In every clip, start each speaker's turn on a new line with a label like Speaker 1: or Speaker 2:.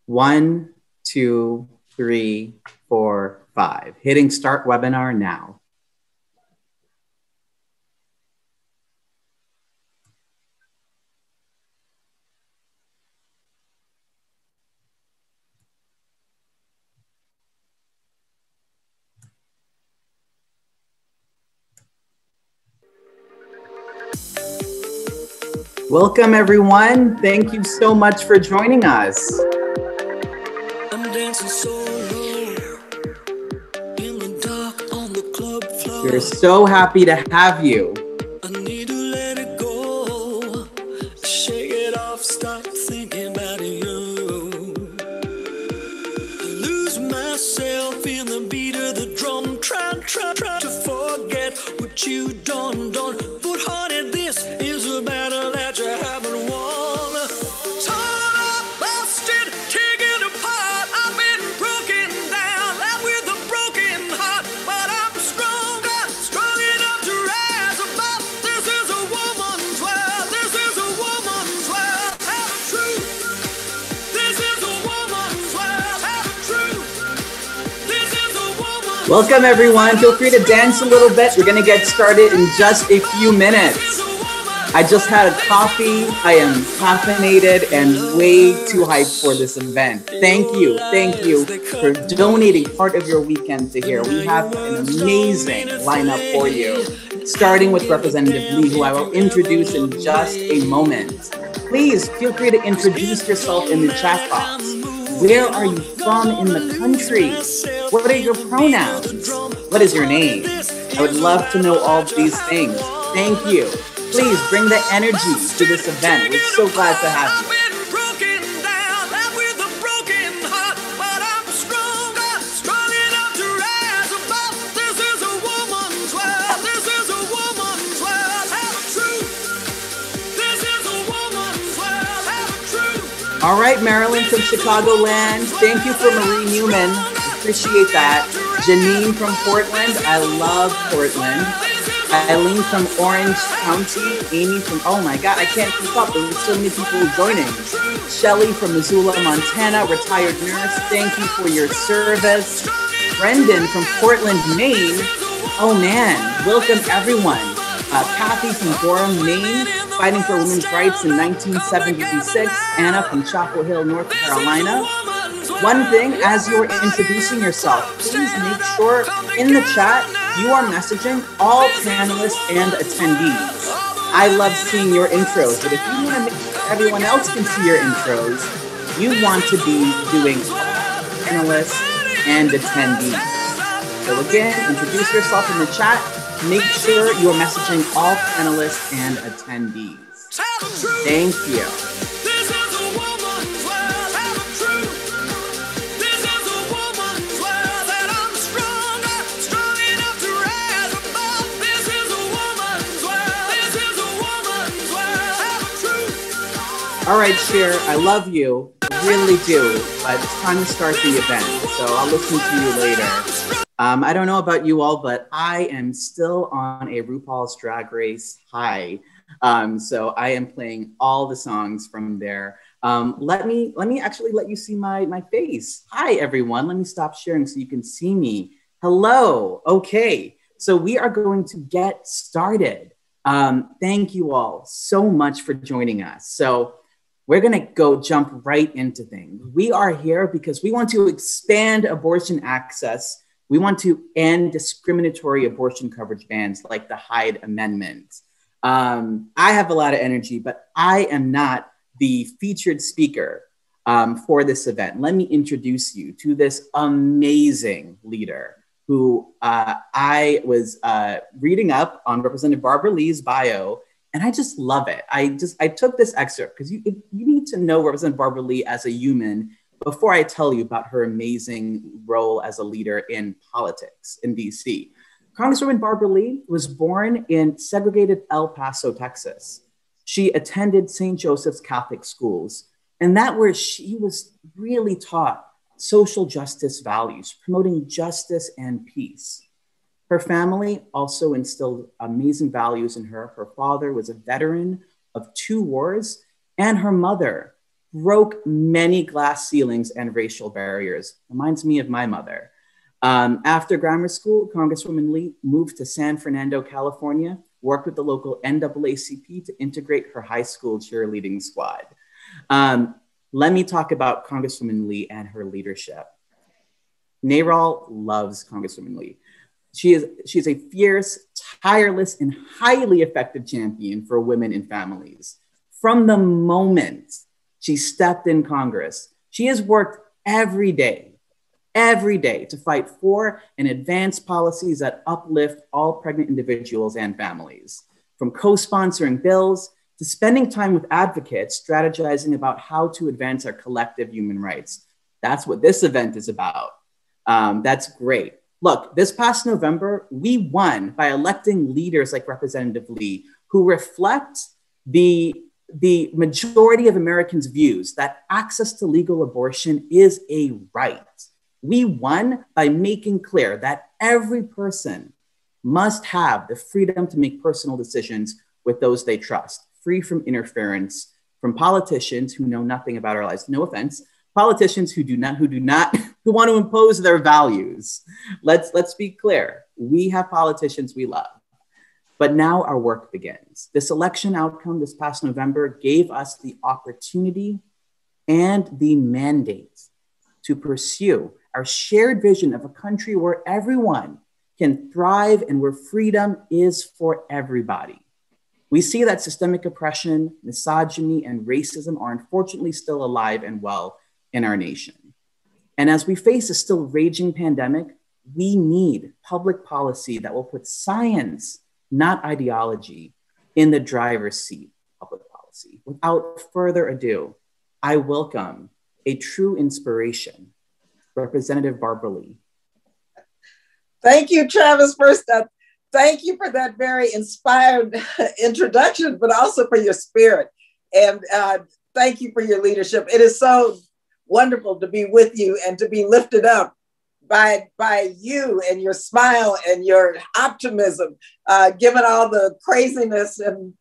Speaker 1: 1, 2, 3, 4, 5. Hitting start webinar now. Welcome, everyone. Thank you so much for joining us. We're so happy to have you.
Speaker 2: I need to let it go. Shake it off, stop thinking about you. I lose myself in the beat of the drum. Try to forget what you done. But honey, this is a battle that you haven't won. Torn up, busted, taken apart. I've been broken down, left with a broken heart. But I'm stronger, strong enough to rise above. This is a woman's world. This is a woman's world. Have a truth. This is a woman's world. Have a truth. This is a woman's world.
Speaker 1: Welcome, everyone. Feel free to dance a little bit. We're going to get started in just a few minutes. I just had a coffee. I am caffeinated and way too hyped for this event. Thank you for donating part of your weekend to here. We have an amazing lineup for you, starting with Representative Lee, who I will introduce in just a moment. Please feel free to introduce yourself in the chat box. Where are you from in the country? What are your pronouns? What is your name? I would love to know all these things. Thank you. Please bring the energy to this event. We're so glad to have you. All right, Marilyn from Chicagoland. Thank you for Marie Newman. Appreciate that. Janine from Portland. I love Portland. Eileen from Orange County. Amy from, oh my God, I can't keep up. There's so many people joining. Shelly from Missoula, Montana, retired nurse. Thank you for your service. Brendan from Portland, Maine. Oh man, welcome everyone. Kathy from Gorham, Maine, fighting for women's rights in 1976. Anna from Chapel Hill, North Carolina. One thing, as you're introducing yourself, please make sure in the chat you are messaging all panelists and attendees. I love seeing your intros, but if you want to make sure everyone else can see your intros, you want to be doing panelists and attendees. So again, introduce yourself in the chat. Make sure you are messaging all panelists and attendees. Thank you. All right, Cher, I love you. I really do. But it's time to start the event, so I'll listen to you later. I don't know about you all, but I am still on a RuPaul's Drag Race high. So I am playing all the songs from there. Let me actually let you see my face. Hi, everyone. Let me stop sharing so you can see me. Hello. Okay. So we are going to get started. Thank you all so much for joining us. So we're going to jump right into things. We are here because we want to expand abortion access. We want to end discriminatory abortion coverage bans like the Hyde Amendment. I have a lot of energy, but I am not the featured speaker for this event. Let me introduce you to this amazing leader who I was reading up on Representative Barbara Lee's bio, and I just love it. I took this excerpt because you need to know Representative Barbara Lee as a human before I tell you about her amazing role as a leader in politics in DC. Congresswoman Barbara Lee was born in segregated El Paso, Texas. She attended St. Joseph's Catholic schools, and that where she was really taught social justice values, promoting justice and peace. Her family also instilled amazing values in her. Her father was a veteran of 2 wars, and her mother broke many glass ceilings and racial barriers. Reminds me of my mother. After grammar school, Congresswoman Lee moved to San Fernando, California, worked with the local NAACP to integrate her high school cheerleading squad. Let me talk about Congresswoman Lee and her leadership. NARAL loves Congresswoman Lee. She's a fierce, tireless, and highly effective champion for women and families. From the moment she stepped in Congress, she has worked every day to fight for and advance policies that uplift all pregnant individuals and families. From co-sponsoring bills to spending time with advocates, strategizing about how to advance our collective human rights. That's what this event is about. That's great. Look, this past November, we won by electing leaders like Representative Lee, who reflect the majority of Americans' views that access to legal abortion is a right. We won by making clear that every person must have the freedom to make personal decisions with those they trust, free from interference from politicians who know nothing about our lives. No offense, politicians who want to impose their values. Let's be clear. We have politicians we love, but now our work begins. This election outcome this past November gave us the opportunity and the mandate to pursue our shared vision of a country where everyone can thrive and where freedom is for everybody. We see that systemic oppression, misogyny, and racism are unfortunately still alive and well in our nation. And as we face a still raging pandemic, we need public policy that will put science, not ideology, in the driver's seat of public policy. Without further ado, I welcome a true inspiration, Representative Barbara Lee.
Speaker 3: Thank you, Travis. First up, thank you for that very inspired introduction, but also for your spirit. And thank you for your leadership. It is so wonderful to be with you and to be lifted up by you and your smile and your optimism, given all the craziness and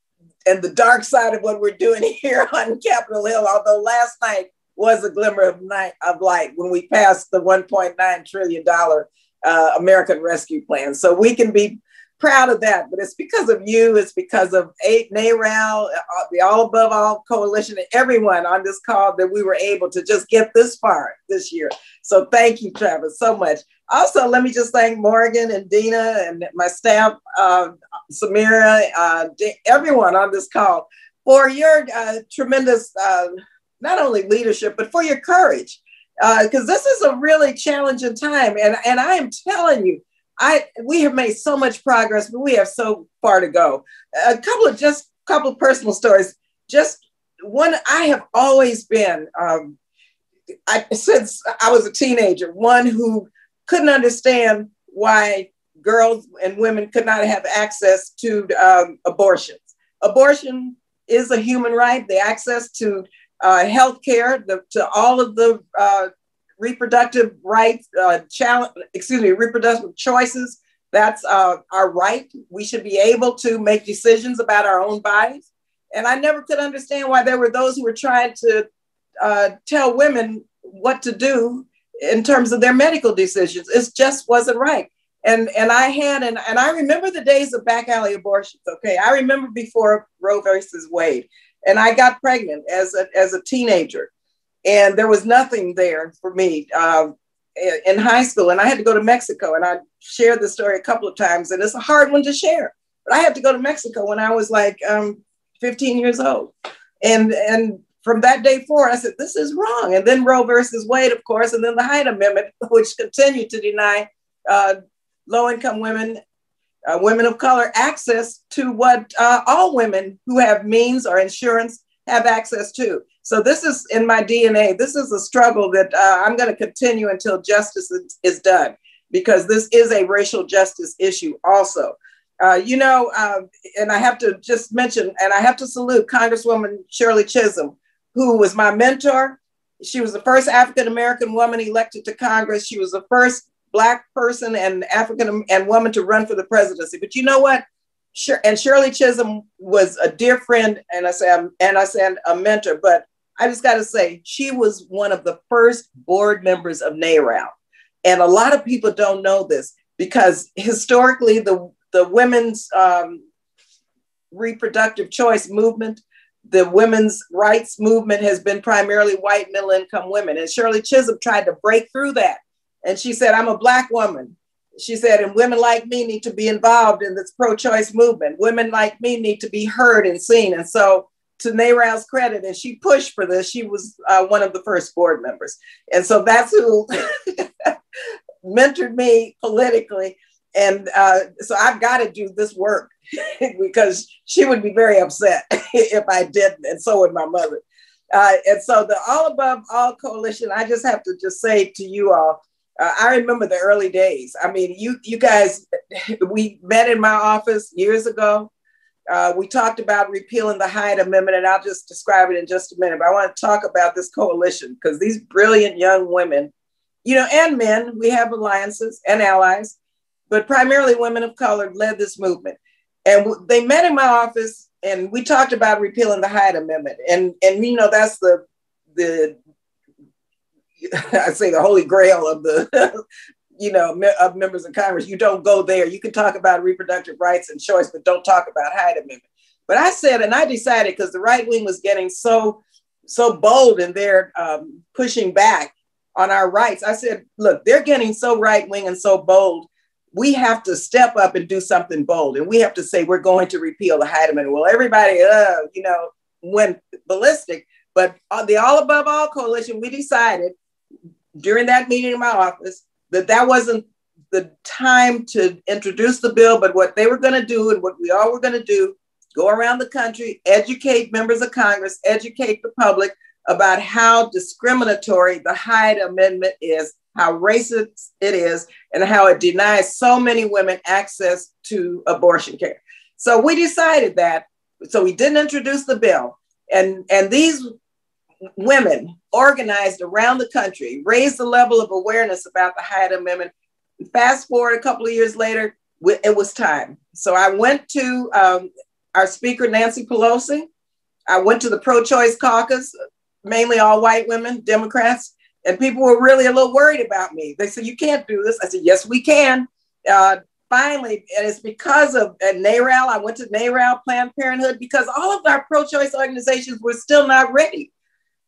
Speaker 3: the dark side of what we're doing here on Capitol Hill. Although last night was a glimmer of light when we passed the $1.9 trillion American Rescue Plan. So we can be proud of that, but it's because of you. It's because of NARAL, the All Above All Coalition, and everyone on this call that we were able to just get this far this year. So thank you, Travis, so much. Also, let me just thank Morgan and Dina and my staff, Samira, everyone on this call for your tremendous, not only leadership, but for your courage, because this is a really challenging time. And I am telling you, we have made so much progress, but we have so far to go. A couple of personal stories. Just one, I have always been, since I was a teenager, one who couldn't understand why girls and women could not have access to abortions. Abortion is a human right. The access to health care, to all of the reproductive rights, reproductive choices. That's our right. We should be able to make decisions about our own bodies. And I never could understand why there were those who were trying to tell women what to do in terms of their medical decisions. It just wasn't right. And I remember the days of back alley abortions. Okay, I remember before Roe versus Wade, and I got pregnant as a teenager. And there was nothing there for me in high school. And I had to go to Mexico. And I shared this story a couple of times. And it's a hard one to share. But I had to go to Mexico when I was like 15 years old. And from that day forward, I said, this is wrong. And then Roe versus Wade, of course. And then the Hyde Amendment, which continued to deny low-income women, women of color, access to what all women who have means or insurance have access to. So this is in my DNA. This is a struggle that I'm going to continue until justice is done, because this is a racial justice issue also. And I have to just mention, and I have to salute Congresswoman Shirley Chisholm, who was my mentor. She was the first African-American woman elected to Congress. She was the first Black person and African and woman to run for the presidency. But you know what? And Shirley Chisholm was a dear friend, and I said a mentor, but I just got to say, she was one of the first board members of NARAL. And a lot of people don't know this because historically the women's reproductive choice movement, the women's rights movement has been primarily white middle-income women. And Shirley Chisholm tried to break through that. And she said, I'm a Black woman. She said, and women like me need to be involved in this pro-choice movement. Women like me need to be heard and seen. And so to NARAL's credit, and she pushed for this, she was one of the first board members. And so that's who mentored me politically. And so I've got to do this work because she would be very upset if I didn't, and so would my mother. And so the All Above All Coalition, I just have to just say to you all, I remember the early days. I mean, you guys, we met in my office years ago. We talked about repealing the Hyde Amendment, and I'll just describe it in just a minute. But I want to talk about this coalition because these brilliant young women, you know, and men, we have alliances and allies, but primarily women of color led this movement. And they met in my office and we talked about repealing the Hyde Amendment. And you know, that's the I say the holy grail of the, you know, of members of Congress. You don't go there. You can talk about reproductive rights and choice, but don't talk about Hyde Amendment. But I said, and I decided, because the right wing was getting so bold in their pushing back on our rights. I said, look, they're getting so right wing and so bold. We have to step up and do something bold. And we have to say, we're going to repeal the Hyde Amendment. Well, everybody, you know, went ballistic. But on the All Above All Coalition, we decided during that meeting in my office that wasn't the time to introduce the bill, but what they were going to do and what we all were going to do, go around the country, educate members of Congress, educate the public about how discriminatory the Hyde Amendment is, how racist it is, and how it denies so many women access to abortion care. So we decided that, so we didn't introduce the bill. And these women organized around the country, raised the level of awareness about the Hyde Amendment. Fast forward a couple of years later, it was time. So I went to our Speaker, Nancy Pelosi. I went to the pro-choice caucus, mainly all white women, Democrats, and people were really a little worried about me. They said, you can't do this. I said, yes, we can. Finally, and it's because of NARAL. I went to NARAL, Planned Parenthood, because all of our pro-choice organizations were still not ready.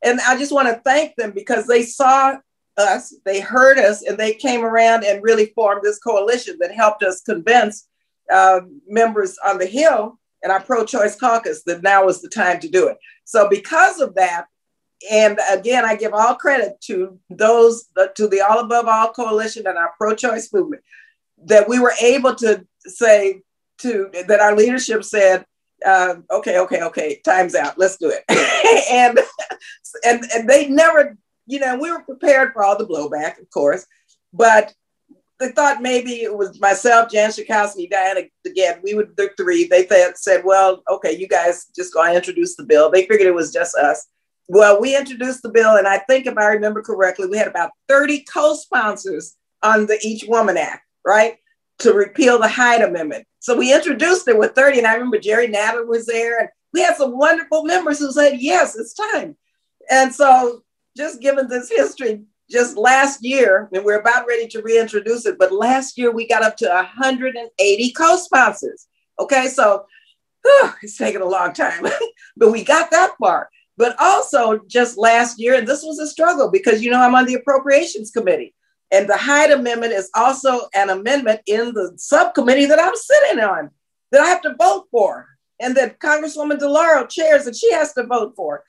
Speaker 3: And I just want to thank them because they saw us, they heard us, and they came around and really formed this coalition that helped us convince members on the Hill and our pro-choice caucus that now was the time to do it. So because of that, and again, I give all credit to those, to the All Above All Coalition and our pro-choice movement, that we were able to say that our leadership said, okay, time's out, let's do it. and they never, you know, we were prepared for all the blowback, of course, but they thought maybe it was myself, Jan Schakowsky, Diana, again, we were the three. They said, well, okay, you guys just go and introduce the bill. They figured it was just us. Well, we introduced the bill, and I think if I remember correctly, we had about 30 co-sponsors on the Each Woman Act, right, to repeal the Hyde Amendment. So we introduced it with 30, and I remember Jerry Nadler was there, and we had some wonderful members who said, yes, it's time. And so just given this history, just last year, and we're about ready to reintroduce it, but last year we got up to 180 co-sponsors. Okay, so it's taken a long time, but we got that far. But also just last year, and this was a struggle because, you know, I'm on the Appropriations Committee, and the Hyde Amendment is also an amendment in the subcommittee that I'm sitting on that I have to vote for, and that Congresswoman DeLauro chairs and she has to vote for,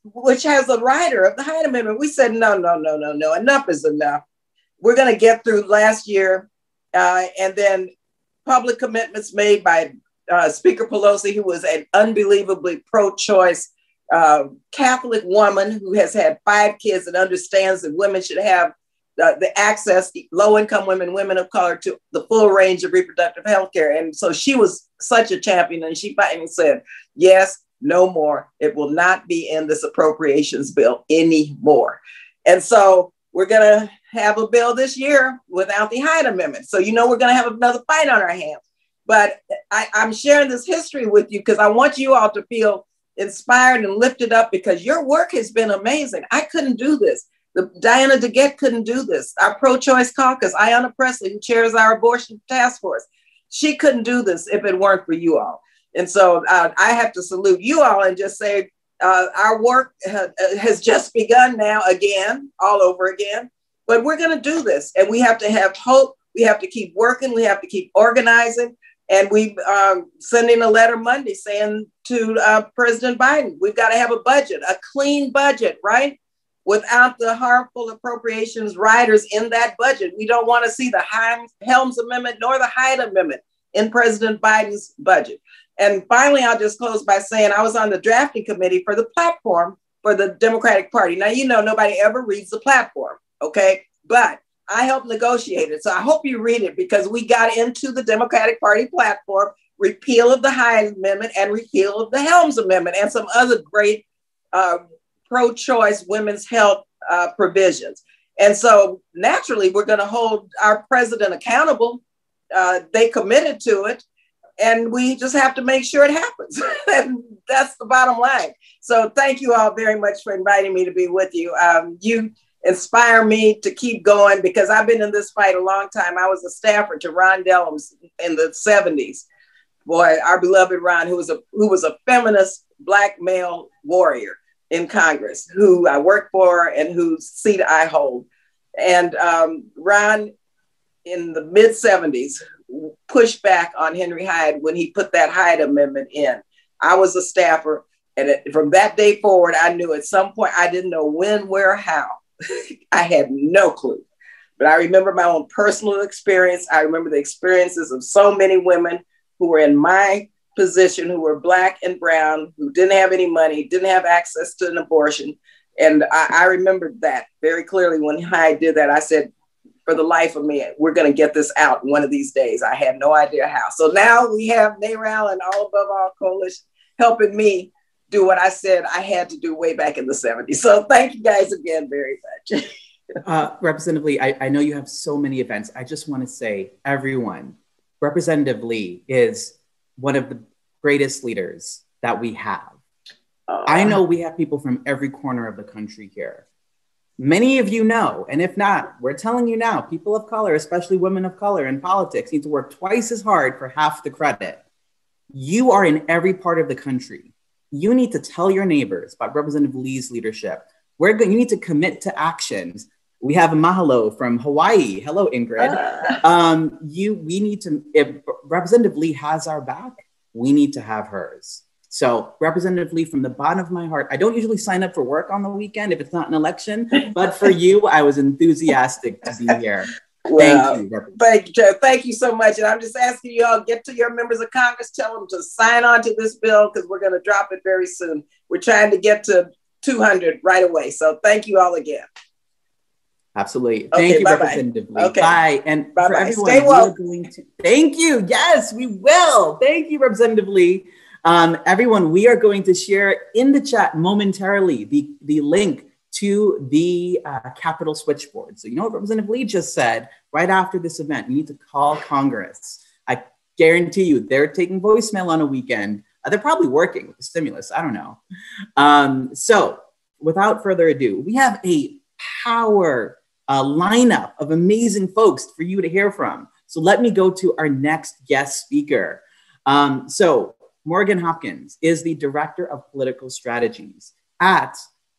Speaker 3: which has a rider of the Hyde Amendment. We said, no, enough is enough. We're going to get through last year, and then public commitments made by Speaker Pelosi, who was an unbelievably pro-choice Catholic woman who has had 5 kids and understands that women should have the access, low-income women, women of color, to the full range of reproductive health care. And so she was such a champion, and she finally said, yes, no more. It will not be in this appropriations bill anymore. And so we're going to have a bill this year without the Hyde Amendment. So, you know, we're going to have another fight on our hands. But I'm sharing this history with you because I want you all to feel inspired and lifted up because your work has been amazing. I couldn't do this. Diana DeGette couldn't do this. Our pro-choice caucus, Ayanna Pressley, who chairs our abortion task force, she couldn't do this if it weren't for you all. And so I have to salute you all and just say our work has just begun now again, all over again. But we're going to do this, and we have to have hope. We have to keep working. We have to keep organizing. And we sending a letter Monday saying to President Biden, we've got to have a budget, a clean budget, right? Without the harmful appropriations riders in that budget. We don't want to see the Helms Amendment nor the Hyde Amendment in President Biden's budget. And finally, I'll just close by saying I was on the drafting committee for the platform for the Democratic Party. Now, you know, nobody ever reads the platform, okay? But I helped negotiate it. So I hope you read it because we got into the Democratic Party platform, repeal of the Hyde Amendment and repeal of the Helms Amendment and some other great pro-choice women's health provisions. And so naturally, we're going to hold our president accountable. They committed to it. And we just have to make sure it happens. And that's the bottom line. So thank you all very much for inviting me to be with you. You inspire me to keep going because I've been in this fight a long time. I was a staffer to Ron Dellums in the 70s. Boy, our beloved Ron, who was a feminist Black male warrior in Congress, who I worked for and whose seat I hold. And Ron, in the mid 70s, pushed back on Henry Hyde when he put that Hyde Amendment in. I was a staffer. And from that day forward, I knew at some point, I didn't know when, where, how. I had no clue. But I remember my own personal experience. I remember the experiences of so many women who were in my position, who were Black and brown, who didn't have any money, didn't have access to an abortion. And I remembered that very clearly when Hyde did that. I said, for the life of me, we're going to get this out one of these days. I had no idea how. So now we have NARAL and All Above All Coalition helping me do what I said I had to do way back in the 70s. So thank you guys again very much.
Speaker 1: Representative Lee, I know you have so many events. I just want to say, everyone, Representative Lee is one of the greatest leaders that we have. I know we have people from every corner of the country here. Many of you know, and if not, we're telling you now, people of color, especially women of color in politics, need to work twice as hard for half the credit. You are in every part of the country. You need to tell your neighbors about Representative Lee's leadership. You need to commit to actions. We have a Mahalo from Hawaii. Hello, Ingrid. We need to, if Representative Lee has our back, we need to have hers. So Representative Lee, from the bottom of my heart, I don't usually sign up for work on the weekend if it's not an election, but for you, I was enthusiastic to be here.
Speaker 3: Well, thank you so much. And I'm just asking you all, get to your members of Congress, tell them to sign on to this bill because we're going to drop it very soon. We're trying to get to 200 right away. So thank you all again.
Speaker 1: Absolutely. Thank you,
Speaker 3: bye-bye.
Speaker 1: Representative Lee.
Speaker 3: Okay.
Speaker 1: Bye. And
Speaker 3: bye-bye.
Speaker 1: For everyone,
Speaker 3: stay woke.
Speaker 1: Thank you. Yes, we will. Thank you, Representative Lee. Everyone, we are going to share in the chat momentarily the link to the Capitol switchboard. So you know what Representative Lee just said right after this event, you need to call Congress. I guarantee you they're taking voicemail on a weekend. They're probably working with the stimulus. I don't know. So without further ado, we have a power lineup of amazing folks for you to hear from. So let me go to our next guest speaker. So Morgan Hopkins is the Director of Political Strategies at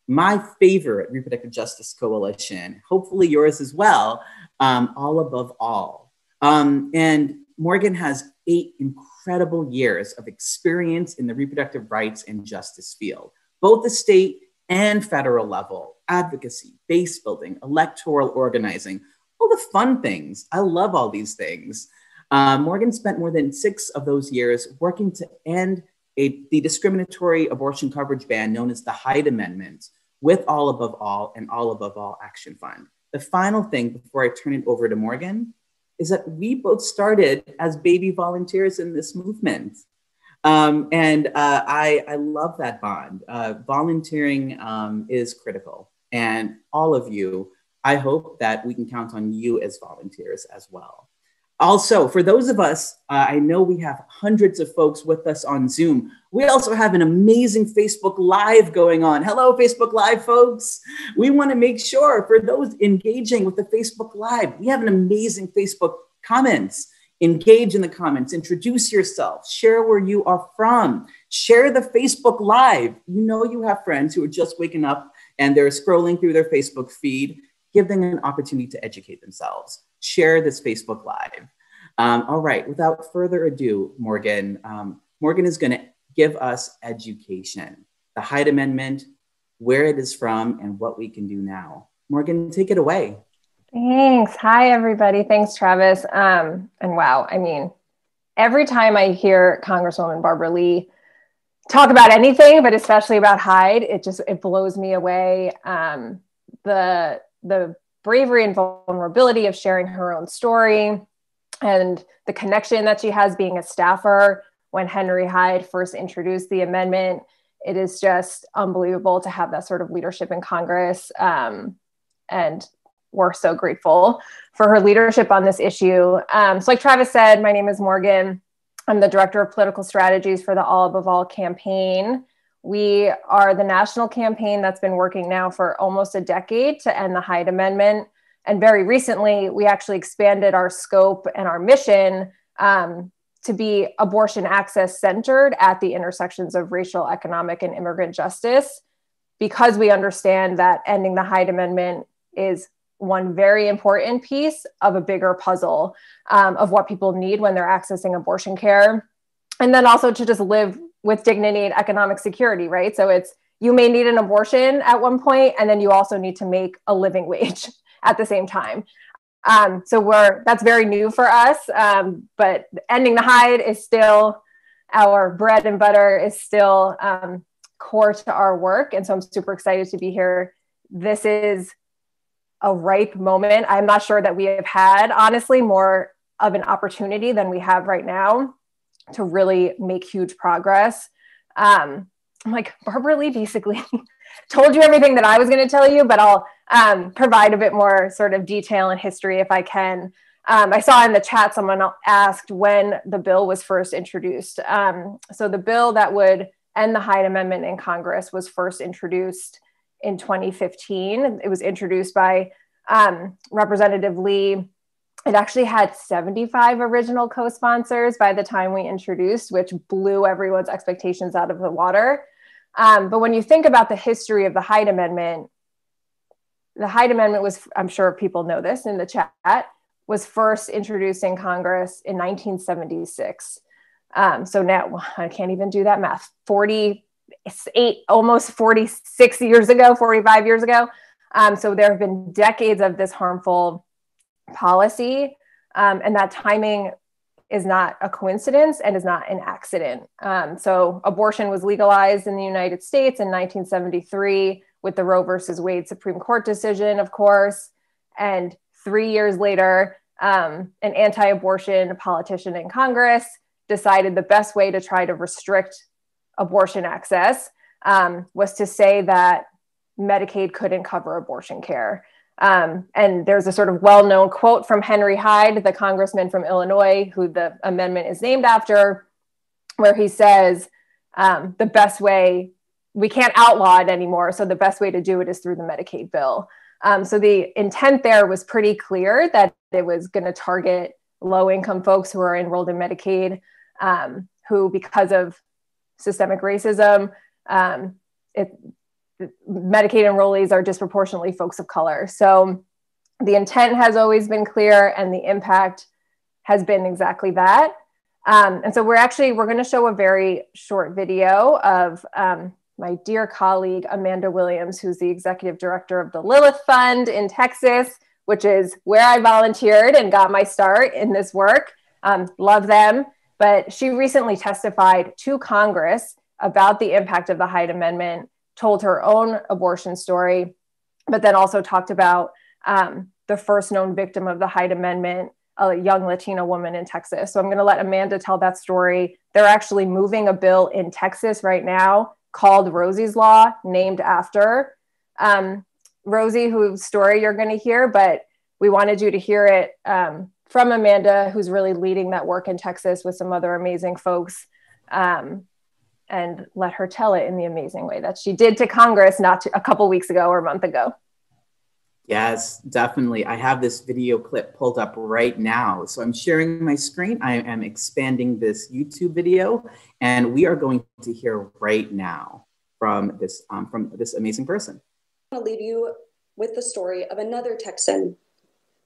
Speaker 1: my favorite Reproductive Justice Coalition, hopefully yours as well, All Above All. And Morgan has 8 incredible years of experience in the reproductive rights and justice field, both the state and federal level, advocacy, base building, electoral organizing, all the fun things. I love all these things. Morgan spent more than 6 of those years working to end the discriminatory abortion coverage ban known as the Hyde Amendment with All Above All and All Above All Action Fund. The final thing before I turn it over to Morgan is that we both started as baby volunteers in this movement. I love that bond. Volunteering is critical. And all of you, I hope that we can count on you as volunteers as well. Also, for those of us, I know we have hundreds of folks with us on Zoom. We also have an amazing Facebook Live going on. Hello, Facebook Live folks. We want to make sure for those engaging with the Facebook Live, we have an amazing Facebook comments. Engage in the comments, introduce yourself, share where you are from, share the Facebook Live. You know you have friends who are just waking up and they're scrolling through their Facebook feed. Give them an opportunity to educate themselves. Share this Facebook Live. All right, without further ado, Morgan is going to give us education, the Hyde Amendment, where it is from, and what we can do now. Morgan, take it away.
Speaker 4: Thanks. Hi, everybody. Thanks, Travis. And wow, I mean, every time I hear Congresswoman Barbara Lee talk about anything, but especially about Hyde, it blows me away. The bravery and vulnerability of sharing her own story and the connection that she has being a staffer when Henry Hyde first introduced the amendment. It is just unbelievable to have that sort of leadership in Congress. And we're so grateful for her leadership on this issue. So like Travis said, my name is Morgan. I'm the Director of Political Strategies for the All Above All campaign. We are the national campaign that's been working now for almost a decade to end the Hyde Amendment. And very recently, we actually expanded our scope and our mission to be abortion access centered at the intersections of racial, economic, and immigrant justice, because we understand that ending the Hyde Amendment is one very important piece of a bigger puzzle of what people need when they're accessing abortion care. And then also to just live with dignity and economic security, right? So you may need an abortion at one point, and then you also need to make a living wage at the same time. So that's very new for us, but ending the Hyde is still our bread and butter, is still core to our work. And so I'm super excited to be here. This is a ripe moment. I'm not sure that we have had, honestly, more of an opportunity than we have right now to really make huge progress. I'm like, Barbara Lee basically told you everything that I was going to tell you, but I'll provide a bit more sort of detail and history if I can. I saw in the chat someone asked when the bill was first introduced. So the bill that would end the Hyde Amendment in Congress was first introduced in 2015. It was introduced by Representative Lee. It actually had 75 original co-sponsors by the time we introduced, which blew everyone's expectations out of the water. But when you think about the history of the Hyde Amendment was, I'm sure people know this in the chat, was first introduced in Congress in 1976. So now I can't even do that math, 48, almost 46 years ago, 45 years ago. So there have been decades of this harmful policy, and that timing is not a coincidence and is not an accident. So abortion was legalized in the United States in 1973 with the Roe versus Wade Supreme Court decision, of course. And 3 years later, an anti-abortion politician in Congress decided the best way to try to restrict abortion access was to say that Medicaid couldn't cover abortion care. And there's a sort of well-known quote from Henry Hyde, the congressman from Illinois, who the amendment is named after, where he says, the best way, we can't outlaw it anymore, so the best way to do it is through the Medicaid bill. So the intent there was pretty clear that it was going to target low-income folks who are enrolled in Medicaid, who, because of systemic racism, Medicaid enrollees are disproportionately folks of color. So the intent has always been clear, and the impact has been exactly that. And so we're going to show a very short video of my dear colleague, Amanda Williams, who's the executive director of the Lilith Fund in Texas, which is where I volunteered and got my start in this work. Love them. But she recently testified to Congress about the impact of the Hyde Amendment, told her own abortion story, but then also talked about the first known victim of the Hyde Amendment, a young Latina woman in Texas. So I'm going to let Amanda tell that story. They're actually moving a bill in Texas right now called Rosie's Law, named after Rosie, whose story you're going to hear, but we wanted you to hear it from Amanda, who's really leading that work in Texas with some other amazing folks, and let her tell it in the amazing way that she did to Congress a couple weeks ago or a month ago.
Speaker 1: Yes, definitely. I have this video clip pulled up right now. So I'm sharing my screen. I am expanding this YouTube video, and we are going to hear right now from this amazing person.
Speaker 5: I want to leave you with the story of another Texan,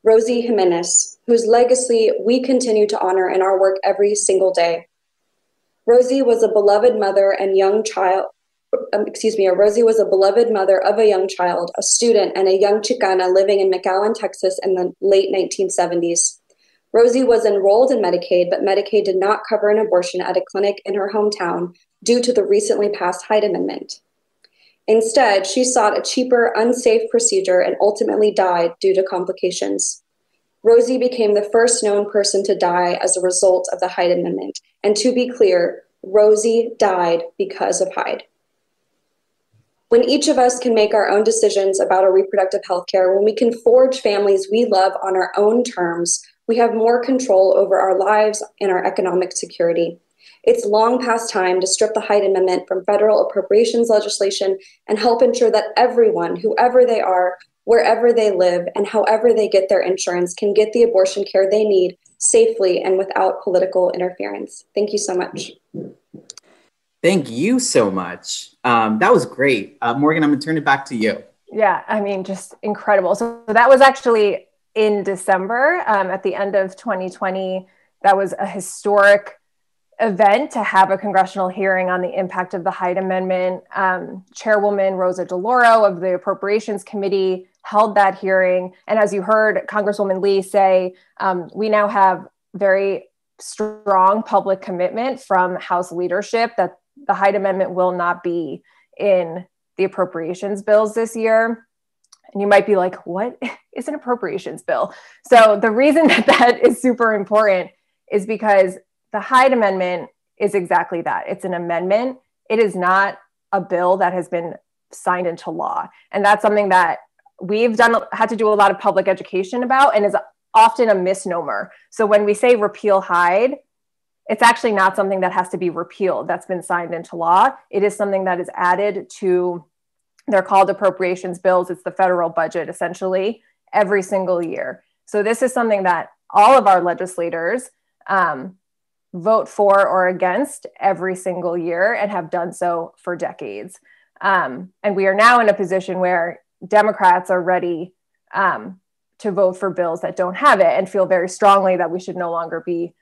Speaker 5: Rosie Jimenez, whose legacy we continue to honor in our work every single day. Rosie was a beloved mother and young child. Rosie was a beloved mother of a young child, a student, and a young Chicana living in McAllen, Texas in the late 1970s. Rosie was enrolled in Medicaid, but Medicaid did not cover an abortion at a clinic in her hometown due to the recently passed Hyde Amendment. Instead, she sought a cheaper, unsafe procedure and ultimately died due to complications. Rosie became the first known person to die as a result of the Hyde Amendment. And to be clear, Rosie died because of Hyde. When each of us can make our own decisions about our reproductive health care, when we can forge families we love on our own terms, we have more control over our lives and our economic security. It's long past time to strip the Hyde Amendment from federal appropriations legislation and help ensure that everyone, whoever they are, wherever they live, and however they get their insurance, can get the abortion care they need safely and without political interference. Thank you so much.
Speaker 1: Thank you so much. That was great. Morgan, I'm gonna turn it back to you.
Speaker 4: Yeah, I mean, just incredible. So that was actually in December, at the end of 2020. That was a historic event to have a congressional hearing on the impact of the Hyde Amendment. Chairwoman Rosa DeLauro of the Appropriations Committee held that hearing. And as you heard Congresswoman Lee say, we now have very strong public commitment from House leadership that the Hyde Amendment will not be in the appropriations bills this year. And you might be like, what is an appropriations bill? So the reason that is super important is because the Hyde Amendment is exactly that. It's an amendment. It is not a bill that has been signed into law. And that's something that we've had to do a lot of public education about and is often a misnomer. So when we say repeal Hyde, it's actually not something that has to be repealed that's been signed into law. It is something that is added to, they're called appropriations bills. It's the federal budget essentially every single year. So this is something that all of our legislators vote for or against every single year and have done so for decades. And we are now in a position where Democrats are ready to vote for bills that don't have it and feel very strongly that we should no longer be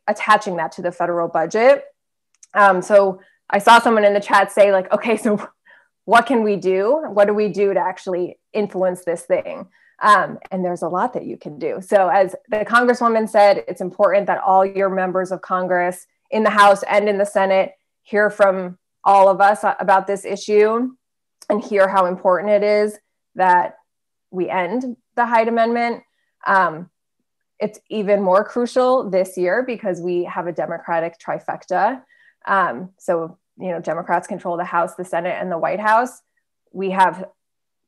Speaker 4: attaching that to the federal budget. So I saw someone in the chat say like, okay, so what can we do? What do we do to actually influence this thing? And there's a lot that you can do. So as the Congresswoman said, it's important that all your members of Congress in the House and in the Senate hear from all of us about this issue and hear how important it is that we end the Hyde Amendment. It's even more crucial this year because we have a Democratic trifecta. So, Democrats control the House, the Senate, and the White House. We have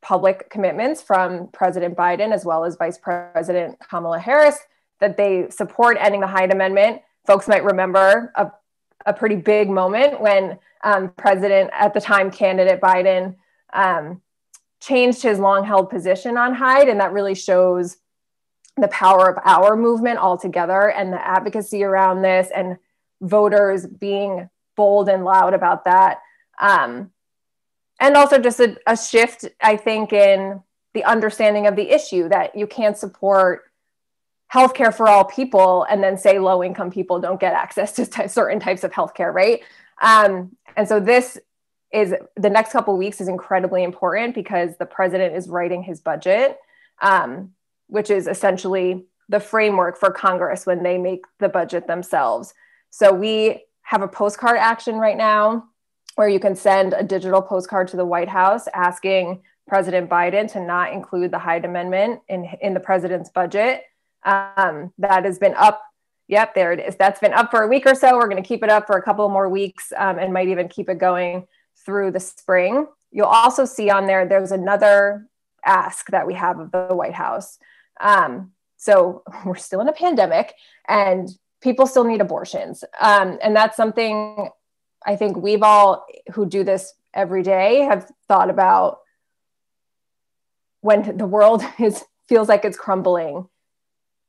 Speaker 4: public commitments from President Biden as well as Vice President Kamala Harris that they support ending the Hyde Amendment. Folks might remember a pretty big moment when President, at the time, candidate Biden changed his long-held position on Hyde, and that really shows the power of our movement altogether and the advocacy around this and voters being bold and loud about that. And also just a shift, I think, in the understanding of the issue that you can't support healthcare for all people and then say low-income people don't get access to certain types of healthcare, right? And so this is, the next couple of weeks is incredibly important because the president is writing his budget, which is essentially the framework for Congress when they make the budget themselves. So we have a postcard action right now where you can send a digital postcard to the White House asking President Biden to not include the Hyde Amendment in the president's budget. That has been up. Yep, there it is. That's been up for a week or so. We're going to keep it up for a couple more weeks and might even keep it going through the spring. You'll also see on there's another ask that we have of the White House. So we're still in a pandemic and people still need abortions. And that's something I think we've all who do this every day have thought about. When the world feels like it's crumbling,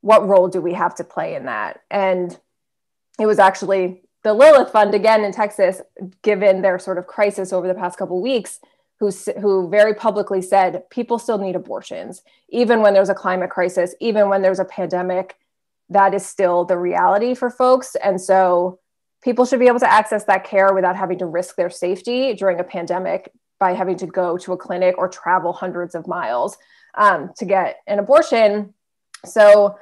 Speaker 4: what role do we have to play in that? And it was actually the Lilith Fund, again in Texas, given their sort of crisis over the past couple of weeks, who very publicly said people still need abortions, even when there's a climate crisis, even when there's a pandemic. That is still the reality for folks. And so people should be able to access that care without having to risk their safety during a pandemic by having to go to a clinic or travel hundreds of miles to get an abortion. So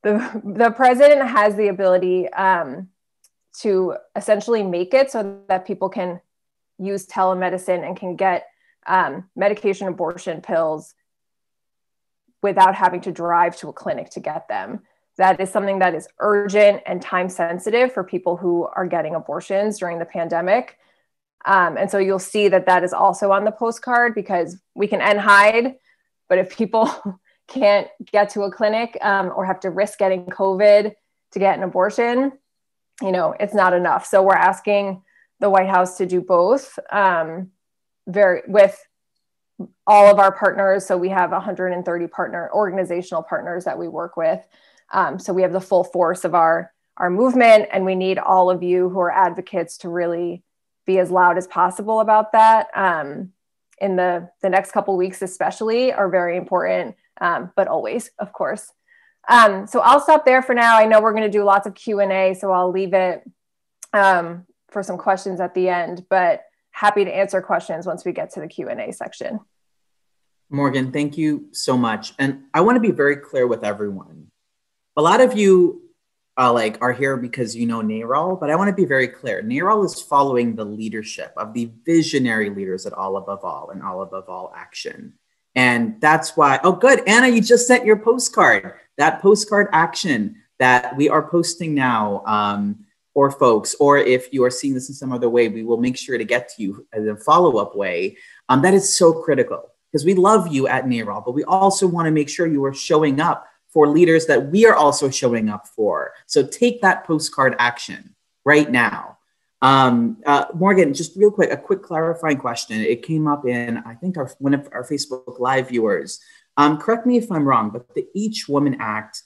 Speaker 4: the president has the ability to essentially make it so that people can use telemedicine and can get medication abortion pills without having to drive to a clinic to get them. That is something that is urgent and time sensitive for people who are getting abortions during the pandemic. And so you'll see that that is also on the postcard, because we can end Hyde, but if people can't get to a clinic or have to risk getting COVID to get an abortion, you know, it's not enough. So we're asking the White House to do both with all of our partners. So we have 130 organizational partners that we work with. So we have the full force of our movement, and we need all of you who are advocates to really be as loud as possible about that. In the next couple of weeks especially are very important, but always, of course. So I'll stop there for now. I know we're going to do lots of Q&A, so I'll leave it for some questions at the end, but happy to answer questions once we get to the Q&A section.
Speaker 1: Morgan, thank you so much. And I want to be very clear with everyone. A lot of you are here because you know NARAL, but I want to be very clear. NARAL is following the leadership of the visionary leaders at All Above All and All Above All Action. And that's why, oh good, Anna, you just sent your postcard. That postcard action that we are posting now for folks, or if you are seeing this in some other way, we will make sure to get to you in a follow-up way. That is so critical, because we love you at NARAL, but we also want to make sure you are showing up for leaders that we are also showing up for. So take that postcard action right now. Morgan, just real quick, a quick clarifying question. It came up in, I think, one of our Facebook Live viewers. Correct me if I'm wrong, but the Each Woman Act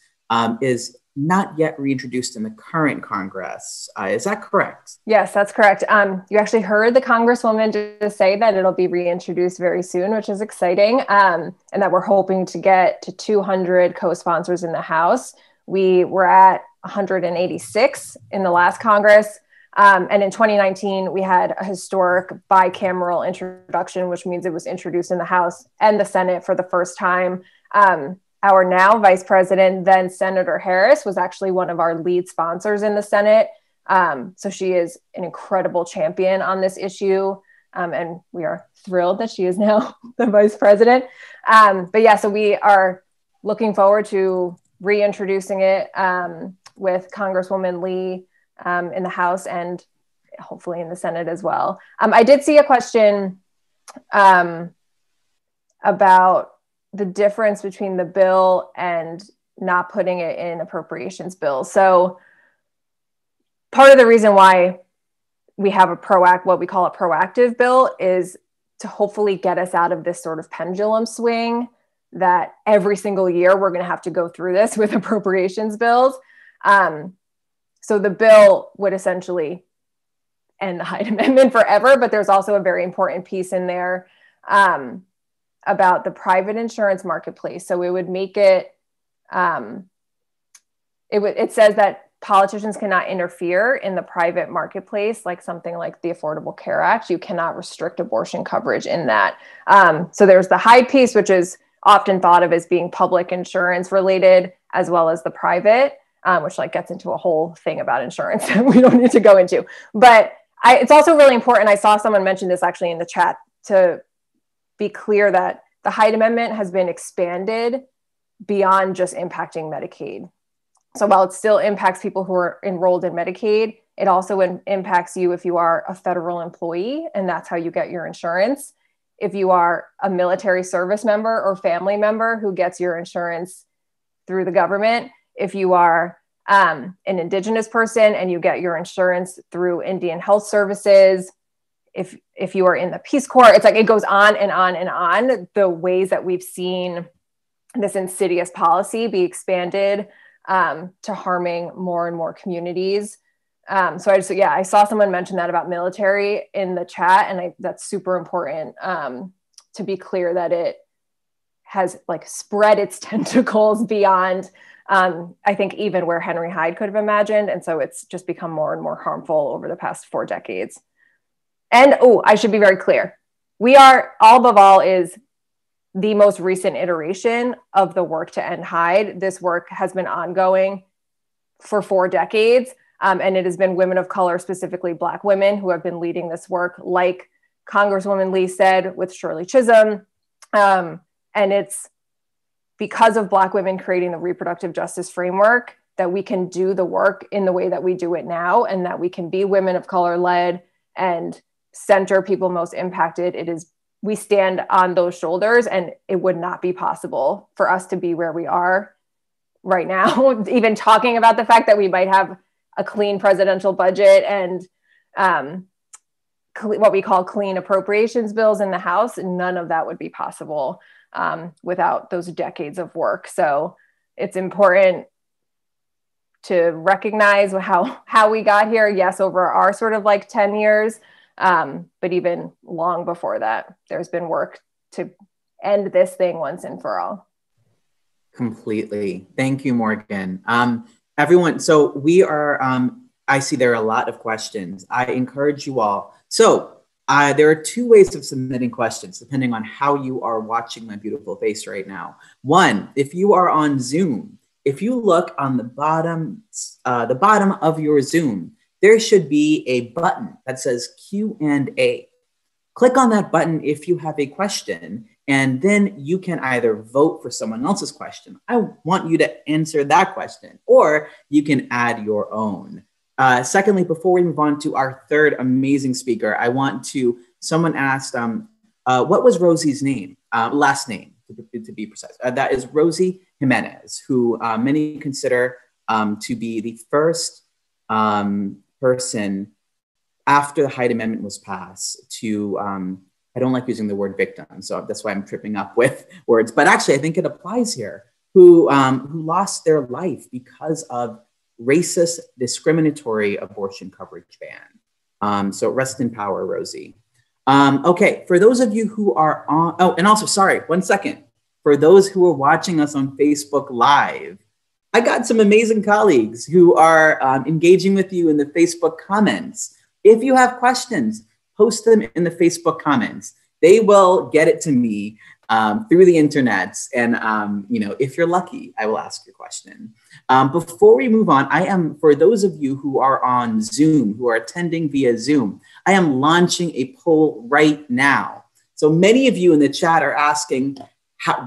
Speaker 1: is not yet reintroduced in the current Congress. Is that correct?
Speaker 4: Yes, that's correct. You actually heard the Congresswoman just say that it'll be reintroduced very soon, which is exciting, and that we're hoping to get to 200 co-sponsors in the House. We were at 186 in the last Congress. And in 2019, we had a historic bicameral introduction, which means it was introduced in the House and the Senate for the first time. Our now Vice President, then Senator Harris, was actually one of our lead sponsors in the Senate. So she is an incredible champion on this issue. And we are thrilled that she is now the Vice President. But yeah, so we are looking forward to reintroducing it with Congresswoman Lee in the House and hopefully in the Senate as well. I did see a question about the difference between the bill and not putting it in appropriations bills. So part of the reason why we have what we call a proactive bill is to hopefully get us out of this sort of pendulum swing that every single year we're going to have to go through this with appropriations bills. So the bill would essentially end the Hyde Amendment forever, but there's also a very important piece in there about the private insurance marketplace. So it would make it, it says that politicians cannot interfere in the private marketplace, like something like the Affordable Care Act. You cannot restrict abortion coverage in that. So there's the Hyde piece, which is often thought of as being public insurance related, as well as the private, which gets into a whole thing about insurance that we don't need to go into. But it's also really important. I saw someone mention this actually in the chat, to be clear that the Hyde Amendment has been expanded beyond just impacting Medicaid. So while it still impacts people who are enrolled in Medicaid, it also impacts you if you are a federal employee, and that's how you get your insurance. If you are a military service member or family member who gets your insurance through the government. If you are an Indigenous person and you get your insurance through Indian Health Services, if you are in the Peace Corps, it's like it goes on and on and on, the ways that we've seen this insidious policy be expanded to harming more and more communities. So I saw someone mention that about military in the chat, and that's super important to be clear that it has like spread its tentacles beyond, I think, even where Henry Hyde could have imagined. And so it's just become more and more harmful over the past 4 decades. And I should be very clear. We are, All Above All is the most recent iteration of the work to end Hyde. This work has been ongoing for 4 decades. And it has been women of color, specifically Black women, who have been leading this work, like Congresswoman Lee said with Shirley Chisholm. And it's because of Black women creating the reproductive justice framework that we can do the work in the way that we do it now, and that we can be women of color led and center people most impacted. We stand on those shoulders, and it would not be possible for us to be where we are right now. Even talking about the fact that we might have a clean presidential budget and what we call clean appropriations bills in the House, none of that would be possible without those decades of work. So it's important to recognize how we got here. Yes, over our sort of like 10 years, but even long before that, there's been work to end this thing once and for all.
Speaker 1: Completely. Thank you, Morgan. Everyone, so we are, I see there are a lot of questions. I encourage you all. So there are 2 ways of submitting questions, depending on how you are watching my beautiful face right now. One, if you are on Zoom, if you look on the bottom of your Zoom, there should be a button that says Q&A. Click on that button if you have a question, and then you can either vote for someone else's question. I want you to answer that question, or you can add your own. Secondly, before we move on to our 3rd amazing speaker, someone asked, what was Rosie's name? Last name, to be precise. That is Rosie Jimenez, who many consider to be the first person after the Hyde Amendment was passed to, I don't like using the word victim, so that's why I'm tripping up with words, but actually I think it applies here, who lost their life because of racist, discriminatory abortion coverage ban. So rest in power, Rosie. Okay, for those of you who are on, and also, sorry, 1 second. For those who are watching us on Facebook Live, I got some amazing colleagues who are engaging with you in the Facebook comments. If you have questions, post them in the Facebook comments. They will get it to me through the internet. And, if you're lucky, I will ask your question. Before we move on, for those of you who are on Zoom, who are attending via Zoom, I am launching a poll right now. So many of you in the chat are asking,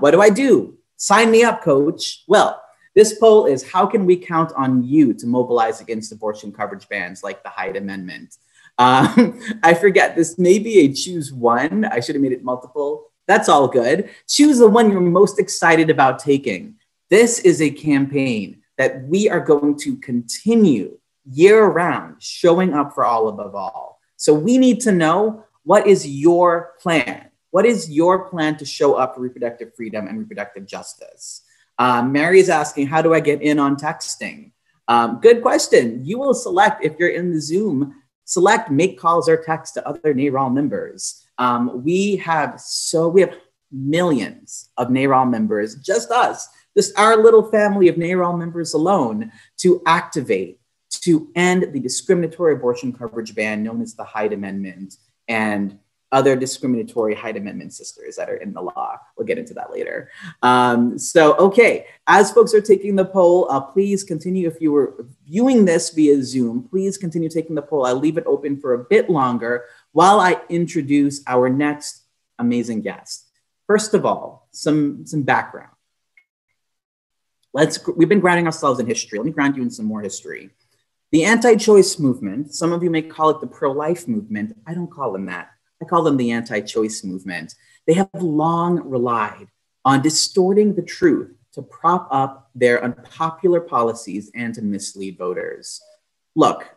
Speaker 1: what do I do? Sign me up, coach. Well, this poll is, how can we count on you to mobilize against abortion coverage bans like the Hyde Amendment? I forget, this may be a choose one. I should have made it multiple. That's all good. Choose the one you're most excited about taking. This is a campaign that we are going to continue year round, showing up for All Above All. So we need to know, what is your plan? What is your plan to show up for reproductive freedom and reproductive justice? Mary is asking, how do I get in on texting? Good question. You will select, if you're in the Zoom, select make calls or text to other NARAL members. We have millions of NARAL members, just us, just our little family of NARAL members alone, to activate, to end the discriminatory abortion coverage ban known as the Hyde Amendment and other discriminatory Hyde Amendment sisters that are in the law. We'll get into that later. Okay, as folks are taking the poll, please continue. If you were viewing this via Zoom, please continue taking the poll. I'll leave it open for a bit longer while I introduce our next amazing guest. First of all, some background. We've been grounding ourselves in history. Let me ground you in some more history. The anti-choice movement, some of you may call it the pro-life movement. I don't call them that. I call them the anti-choice movement. They have long relied on distorting the truth to prop up their unpopular policies and to mislead voters. Look,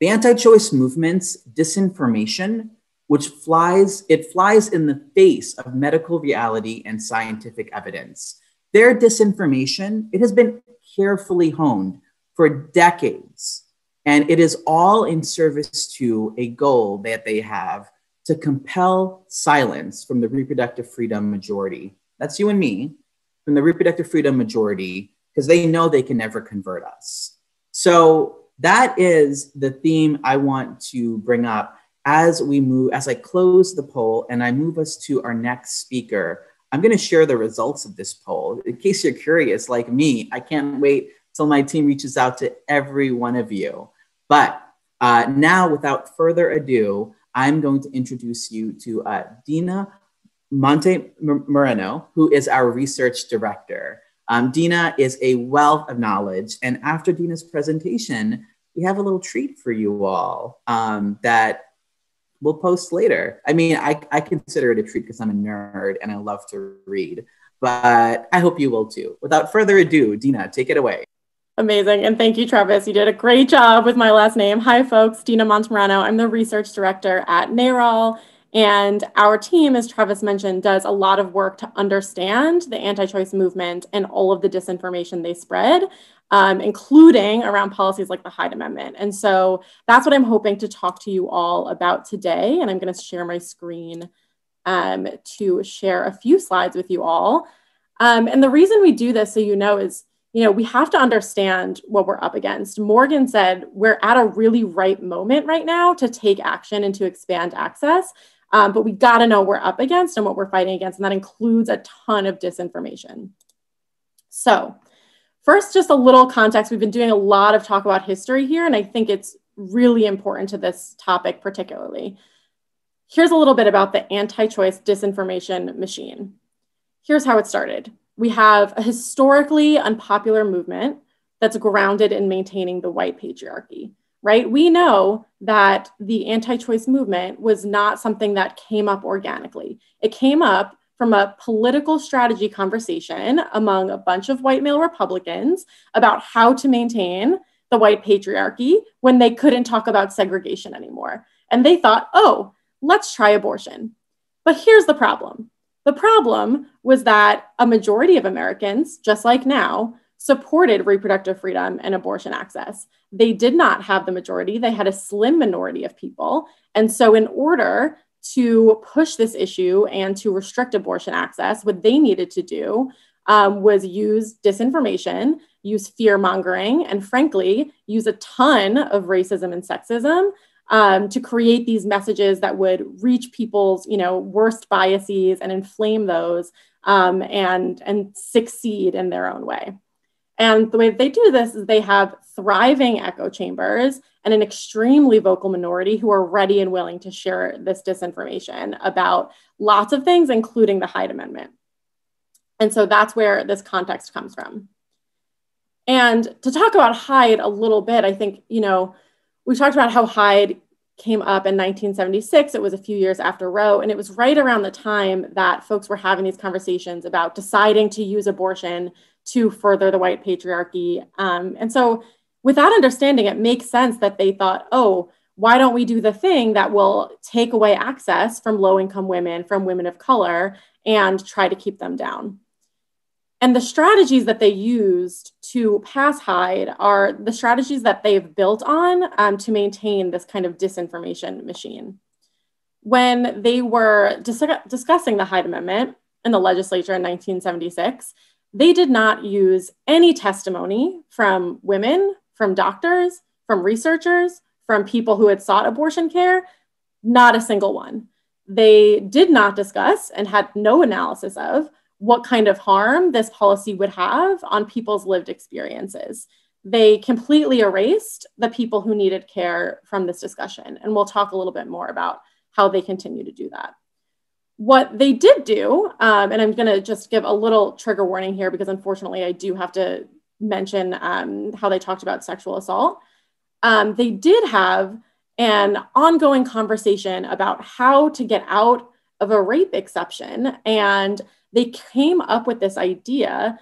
Speaker 1: the anti-choice movement's disinformation, which flies in the face of medical reality and scientific evidence. Their disinformation, it has been carefully honed for decades, and it is all in service to a goal that they have to compel silence from the reproductive freedom majority. That's you and me, from the reproductive freedom majority, because they know they can never convert us. So that is the theme I want to bring up as I close the poll and I move us to our next speaker. I'm going to share the results of this poll. In case you're curious, like me, I can't wait till my team reaches out to every one of you. But now, without further ado, I'm going to introduce you to Dina Monte Moreno, who is our research director. Dina is a wealth of knowledge. And after Dina's presentation, we have a little treat for you all that we'll post later. I mean, I consider it a treat because I'm a nerd and I love to read, but I hope you will too. Without further ado, Dina, take it away.
Speaker 6: Amazing. And thank you, Travis. You did a great job with my last name. Hi, folks. Dina Montemurano. I'm the research director at NARAL. And our team, as Travis mentioned, does a lot of work to understand the anti-choice movement and all of the disinformation they spread, including around policies like the Hyde Amendment. And so that's what I'm hoping to talk to you all about today. And I'm going to share my screen to share a few slides with you all. And the reason we do this, so you know, is we have to understand what we're up against. Morgan said, we're at a really ripe moment right now to take action and to expand access, but we gotta know what we're up against and what we're fighting against, and that includes a ton of disinformation. So first, just a little context. We've been doing a lot of talk about history here, and I think it's really important to this topic particularly. Here's a little bit about the anti-choice disinformation machine. Here's how it started. We have a historically unpopular movement that's grounded in maintaining the white patriarchy, right? We know that the anti-choice movement was not something that came up organically. It came up from a political strategy conversation among a bunch of white male Republicans about how to maintain the white patriarchy when they couldn't talk about segregation anymore. And they thought, oh, let's try abortion. But here's the problem. The problem was that a majority of Americans, just like now, supported reproductive freedom and abortion access. They did not have the majority. They had a slim minority of people. And so in order to push this issue and to restrict abortion access, what they needed to do was use disinformation, use fear-mongering, and frankly, use a ton of racism and sexism to create these messages that would reach people's, worst biases and inflame those and succeed in their own way. And the way they do this is they have thriving echo chambers and an extremely vocal minority who are ready and willing to share this disinformation about lots of things, including the Hyde Amendment. And so that's where this context comes from. And to talk about Hyde a little bit, I think, we talked about how Hyde came up in 1976. It was a few years after Roe, and it was right around the time that folks were having these conversations about deciding to use abortion to further the white patriarchy. And so with that understanding, it makes sense that they thought, oh, why don't we do the thing that will take away access from low-income women, from women of color, and try to keep them down? And the strategies that they used to pass Hyde are the strategies that they've built on to maintain this kind of disinformation machine. When they were discussing the Hyde Amendment in the legislature in 1976, they did not use any testimony from women, from doctors, from researchers, from people who had sought abortion care, not a single one. They did not discuss and had no analysis of what kind of harm this policy would have on people's lived experiences. They completely erased the people who needed care from this discussion. And we'll talk a little bit more about how they continue to do that. What they did do, and I'm going to just give a little trigger warning here because unfortunately I do have to mention how they talked about sexual assault. They did have an ongoing conversation about how to get out of a rape exception. And they came up with this idea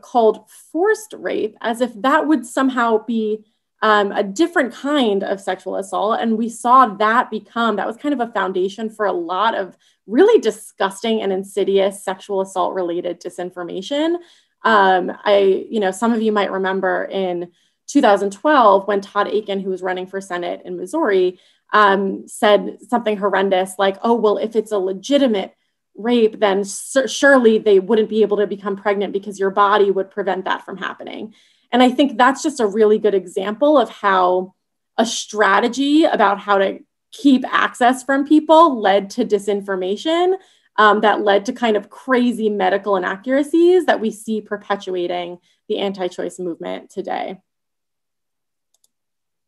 Speaker 6: called forced rape, as if that would somehow be a different kind of sexual assault. And we saw that that was kind of a foundation for a lot of really disgusting and insidious sexual assault related disinformation. Some of you might remember in 2012 when Todd Akin, who was running for Senate in Missouri, said something horrendous like, oh, well, if it's a legitimate rape, then surely they wouldn't be able to become pregnant because your body would prevent that from happening. And I think that's just a really good example of how a strategy about how to keep access from people led to disinformation that led to kind of crazy medical inaccuracies that we see perpetuating the anti-choice movement today.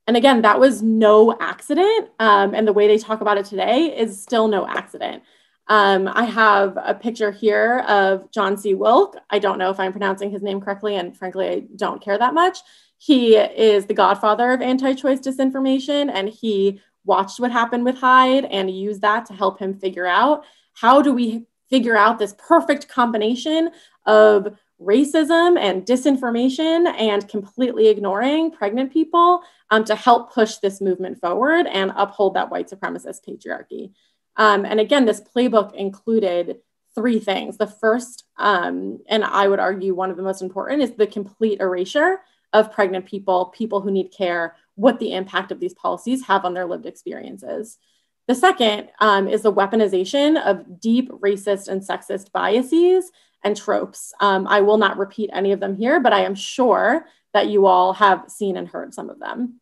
Speaker 6: And again, that was no accident. And the way they talk about it today is still no accident. I have a picture here of John C. Wilk. I don't know if I'm pronouncing his name correctly, and frankly, I don't care that much. He is the godfather of anti-choice disinformation, and he watched what happened with Hyde and used that to help him figure out, how do we figure out this perfect combination of racism and disinformation and completely ignoring pregnant people to help push this movement forward and uphold that white supremacist patriarchy. And again, this playbook included three things. The first, and I would argue one of the most important, is the complete erasure of pregnant people, people who need care, what the impact of these policies have on their lived experiences. The second is the weaponization of deep racist and sexist biases and tropes. I will not repeat any of them here, but I am sure that you all have seen and heard some of them.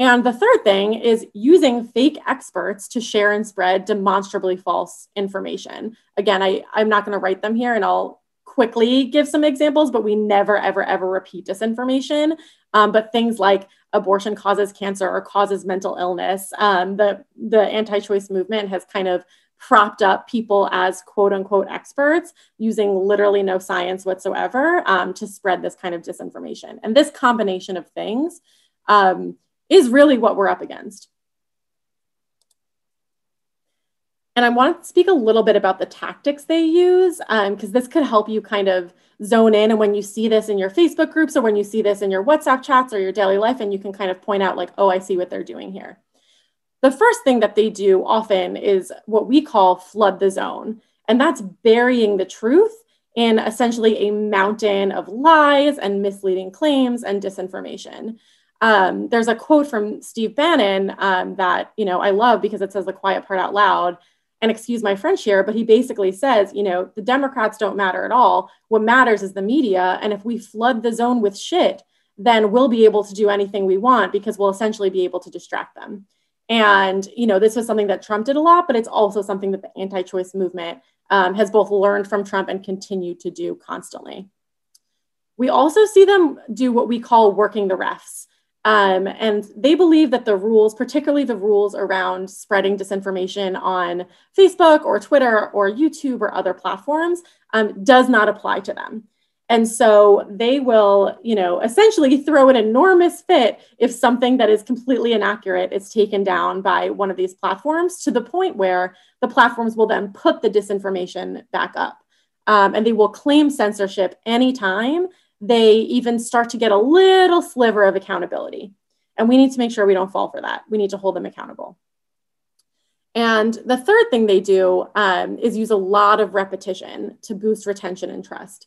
Speaker 6: And the third thing is using fake experts to share and spread demonstrably false information. Again, I'm not going to write them here, and I'll quickly give some examples, but we never, ever, ever repeat disinformation. But things like abortion causes cancer or causes mental illness. The anti-choice movement has kind of propped up people as quote unquote experts using literally no science whatsoever to spread this kind of disinformation. And this combination of things is really what we're up against. And I want to speak a little bit about the tactics they use, because this could help you kind of zone in. And when you see this in your Facebook groups or when you see this in your WhatsApp chats or your daily life, and you can kind of point out like, oh, I see what they're doing here. The first thing that they do often is what we call flood the zone. And that's burying the truth in essentially a mountain of lies and misleading claims and disinformation. There's a quote from Steve Bannon that, I love because it says the quiet part out loud. And excuse my French here, but he basically says, the Democrats don't matter at all. What matters is the media. And if we flood the zone with shit, then we'll be able to do anything we want because we'll essentially be able to distract them. And, this was something that Trump did a lot, but it's also something that the anti-choice movement has both learned from Trump and continued to do constantly. We also see them do what we call working the refs. And they believe that the rules, particularly the rules around spreading disinformation on Facebook or Twitter or YouTube or other platforms, does not apply to them. And so they will, essentially throw an enormous fit if something that is completely inaccurate is taken down by one of these platforms, to the point where the platforms will then put the disinformation back up. And they will claim censorship anytime they even start to get a little sliver of accountability. And we need to make sure we don't fall for that. We need to hold them accountable. And the third thing they do is use a lot of repetition to boost retention and trust.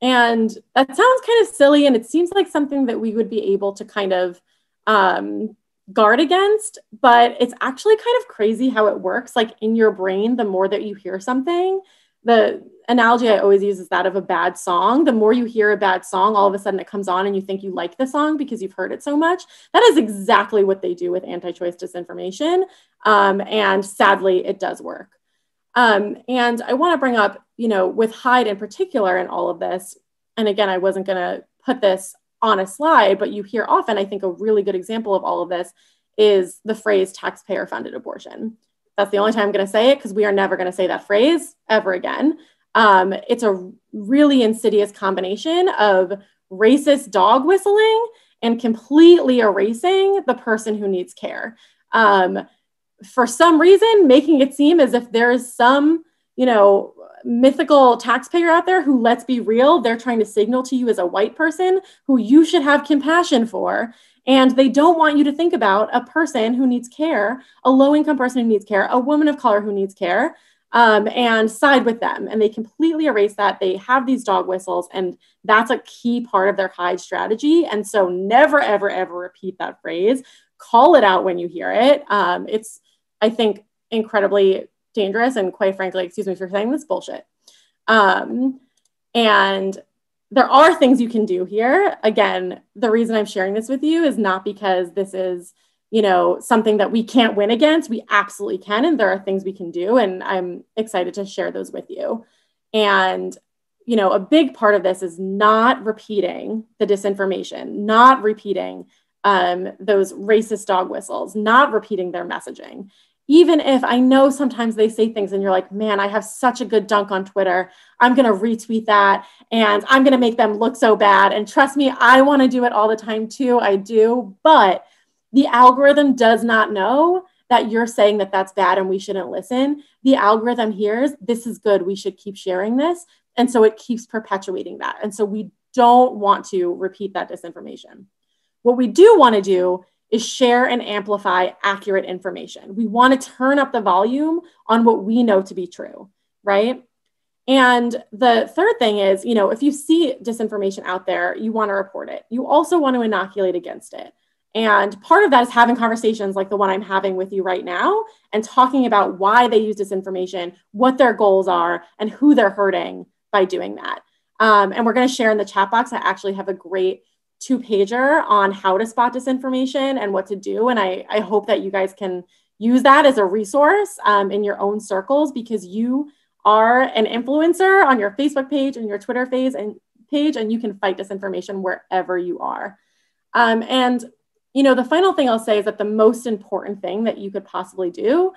Speaker 6: And that sounds kind of silly, and it seems like something that we would be able to kind of guard against, but it's actually kind of crazy how it works. Like in your brain, the more that you hear something, the analogy I always use is that of a bad song. The more you hear a bad song, all of a sudden it comes on and you think you like the song because you've heard it so much. That is exactly what they do with anti-choice disinformation. And sadly, it does work. And I want to bring up, with Hyde in particular in all of this, and again, I wasn't going to put this on a slide, but you hear often, I think a really good example of all of this is the phrase taxpayer-funded abortion. That's the only time I'm going to say it because we are never going to say that phrase ever again. It's a really insidious combination of racist dog whistling and completely erasing the person who needs care. For some reason, making it seem as if there is some, mythical taxpayer out there who, let's be real, they're trying to signal to you as a white person who you should have compassion for. And they don't want you to think about a person who needs care, a low-income person who needs care, a woman of color who needs care, and side with them. And they completely erase that. They have these dog whistles, and that's a key part of their Hyde strategy. And so never, ever, ever repeat that phrase. Call it out when you hear it. It's, I think, incredibly dangerous, and quite frankly, excuse me for saying this, bullshit. And there are things you can do here. Again, the reason I'm sharing this with you is not because this is, you know, something that we can't win against. We absolutely can, and there are things we can do, and I'm excited to share those with you. And, you know, a big part of this is not repeating the disinformation, not repeating those racist dog whistles, not repeating their messaging. Even if I know sometimes they say things and you're like, man, I have such a good dunk on Twitter. I'm going to retweet that and I'm going to make them look so bad. And trust me, I want to do it all the time too. I do. But the algorithm does not know that you're saying that that's bad and we shouldn't listen. The algorithm hears, this is good, we should keep sharing this. And so it keeps perpetuating that. And so we don't want to repeat that disinformation. What we do want to do is share and amplify accurate information. We want to turn up the volume on what we know to be true, right? And the third thing is, you know, if you see disinformation out there, you want to report it. You also want to inoculate against it. And part of that is having conversations like the one I'm having with you right now and talking about why they use disinformation, what their goals are, and who they're hurting by doing that. And we're going to share in the chat box. I actually have a great 2-pager on how to spot disinformation and what to do. And I hope that you guys can use that as a resource in your own circles, because you are an influencer on your Facebook page and your Twitter page, and you can fight disinformation wherever you are. And, you know, the final thing I'll say is that the most important thing that you could possibly do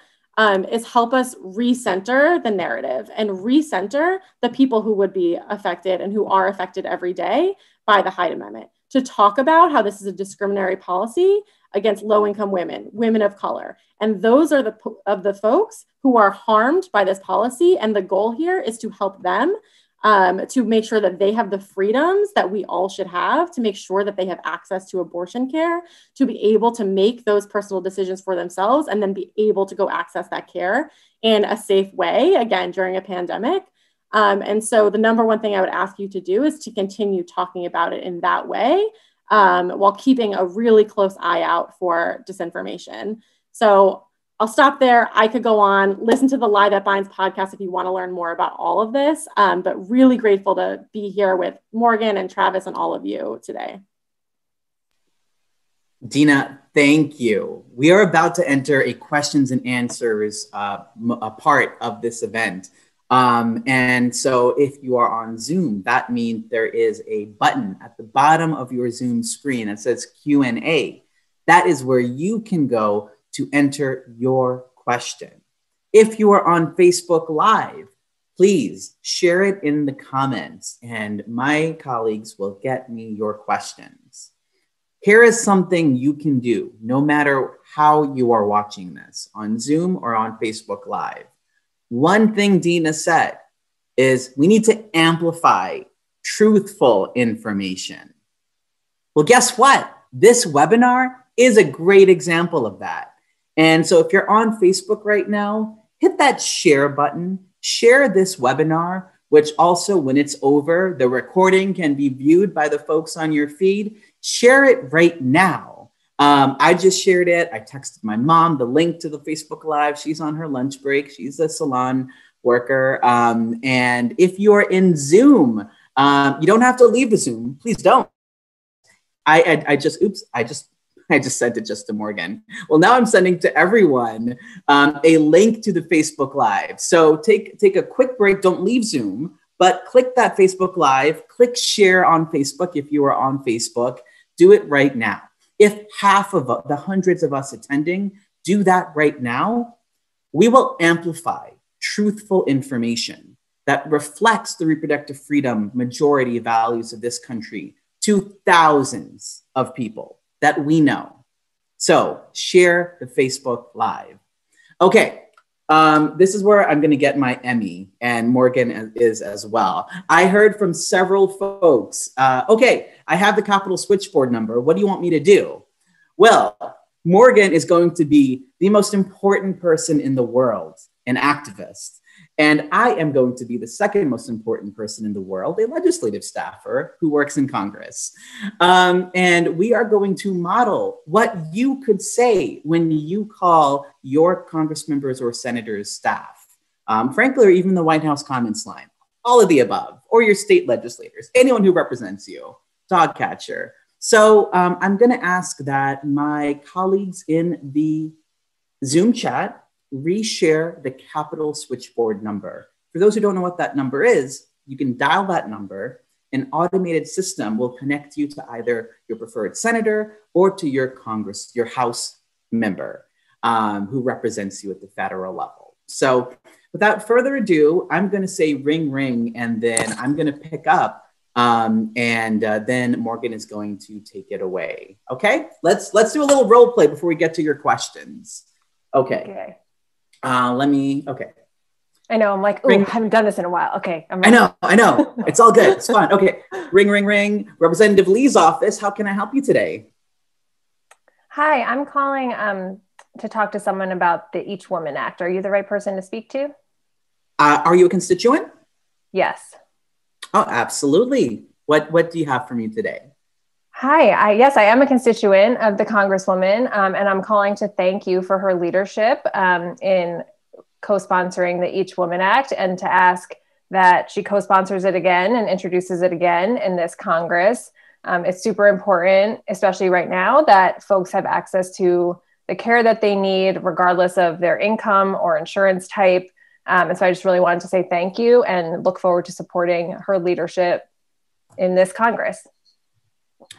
Speaker 6: is help us recenter the narrative and recenter the people who would be affected and who are affected every day by the Hyde Amendment, to talk about how this is a discriminatory policy against low-income women, women of color. And those are the folks who are harmed by this policy. And the goal here is to help them, to make sure that they have the freedoms that we all should have, to make sure that they have access to abortion care, to be able to make those personal decisions for themselves, and then be able to go access that care in a safe way, again, during a pandemic. And so the number one thing I would ask you to do is to continue talking about it in that way, while keeping a really close eye out for disinformation. So I'll stop there. I could go on, listen to the Lie That Binds podcast if you want to learn more about all of this, but really grateful to be here with Morgan and Travis and all of you today.
Speaker 1: Dina, thank you. We are about to enter a questions and answers a part of this event. And so if you are on Zoom, that means there is a button at the bottom of your Zoom screen that says Q&A. That is where you can go to enter your question. If you are on Facebook Live, please share it in the comments and my colleagues will get me your questions. Here is something you can do no matter how you are watching this, on Zoom or on Facebook Live. One thing Dina said is we need to amplify truthful information. Well, guess what? This webinar is a great example of that. And so if you're on Facebook right now, hit that share button, share this webinar, which also when it's over, the recording can be viewed by the folks on your feed. Share it right now. I just shared it. I texted my mom the link to the Facebook Live. She's on her lunch break. She's a salon worker. And if you're in Zoom, you don't have to leave the Zoom. Please don't. I just sent it just to Morgan. Well, now I'm sending to everyone a link to the Facebook Live. So take a quick break. Don't leave Zoom, but click that Facebook Live. Click share on Facebook if you are on Facebook. Do it right now. If half of the hundreds of us attending do that right now, we will amplify truthful information that reflects the reproductive freedom majority values of this country to thousands of people that we know. So share the Facebook Live. Okay, This is where I'm going to get my Emmy, and Morgan is as well. I heard from several folks, okay, I have the Capitol switchboard number. What do you want me to do? Well, Morgan is going to be the most important person in the world, an activist. And I am going to be the second most important person in the world, a legislative staffer who works in Congress. And we are going to model what you could say when you call your Congress members or senators staff, frankly, or even the White House comments line, all of the above, or your state legislators, anyone who represents you, dog catcher. So I'm going to ask that my colleagues in the Zoom chat reshare the Capitol switchboard number. For those who don't know what that number is, you can dial that number. An automated system will connect you to either your preferred senator or to your House member who represents you at the federal level. So without further ado, I'm going to say ring, ring, and then I'm going to pick up and then Morgan is going to take it away. Okay, let's do a little role play before we get to your questions. Okay. Okay.
Speaker 4: I know, I'm like, oh, I haven't done this in a while. Okay.
Speaker 1: I know. It's all good. It's fun. Okay. Ring, ring, ring. Representative Lee's office. How can I help you today?
Speaker 4: Hi, I'm calling to talk to someone about the Each Woman Act. Are you the right person to speak to?
Speaker 1: Are you a constituent?
Speaker 4: Yes.
Speaker 1: Oh, absolutely. What do you have for me today?
Speaker 4: Hi, yes, I am a constituent of the Congresswoman, and I'm calling to thank you for her leadership in co-sponsoring the Each Woman Act, and to ask that she co-sponsors it again and introduces it again in this Congress. It's super important, especially right now, that folks have access to the care that they need, regardless of their income or insurance type. And so I just really wanted to say thank you and look forward to supporting her leadership in this Congress.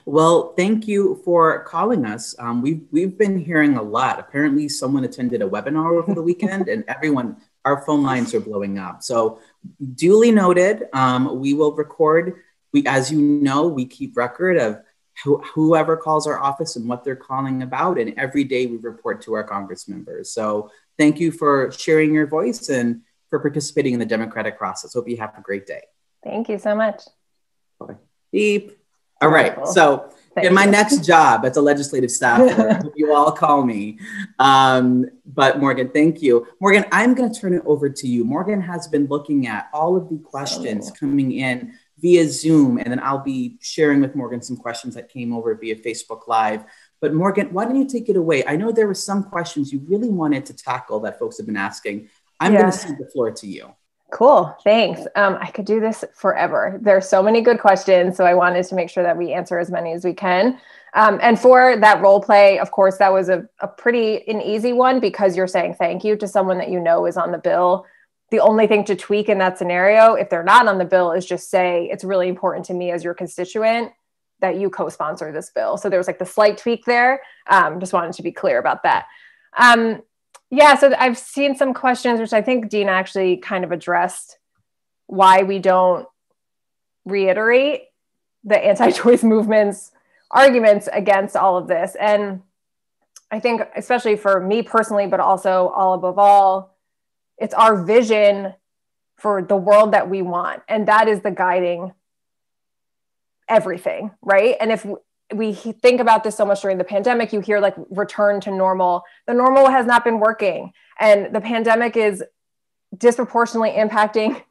Speaker 1: Well, thank you for calling us. We've been hearing a lot. Apparently someone attended a webinar over the weekend and our phone lines are blowing up. So duly noted, we will record. As you know, we keep record of whoever calls our office and what they're calling about. And every day we report to our Congress members. So thank you for sharing your voice and for participating in the democratic process. Hope you have a great day.
Speaker 4: Thank you so much.
Speaker 1: Bye. Beep. All right, so in my next job as a legislative staffer, you all call me. But Morgan, thank you. Morgan, I'm going to turn it over to you. Morgan has been looking at all of the questions coming in via Zoom, and then I'll be sharing with Morgan some questions that came over via Facebook Live. But Morgan, why don't you take it away? I know there were some questions you really wanted to tackle that folks have been asking. I'm going to cede the floor to you.
Speaker 4: Cool. Thanks. I could do this forever. There's so many good questions. So I wanted to make sure that we answer as many as we can. And for that role play, of course, that was an easy one because you're saying thank you to someone that you know is on the bill. The only thing to tweak in that scenario, if they're not on the bill, is just say, it's really important to me as your constituent that you co-sponsor this bill. So there was like the slight tweak there. Just wanted to be clear about that. So I've seen some questions, which I think Dina actually kind of addressed, why we don't reiterate the anti-choice movement's arguments against all of this. And I think, especially for me personally, but also all above all, it's our vision for the world that we want. And that is the guiding everything, right? And if we think about this so much during the pandemic, you hear like return to normal. The normal has not been working. And the pandemic is disproportionately impacting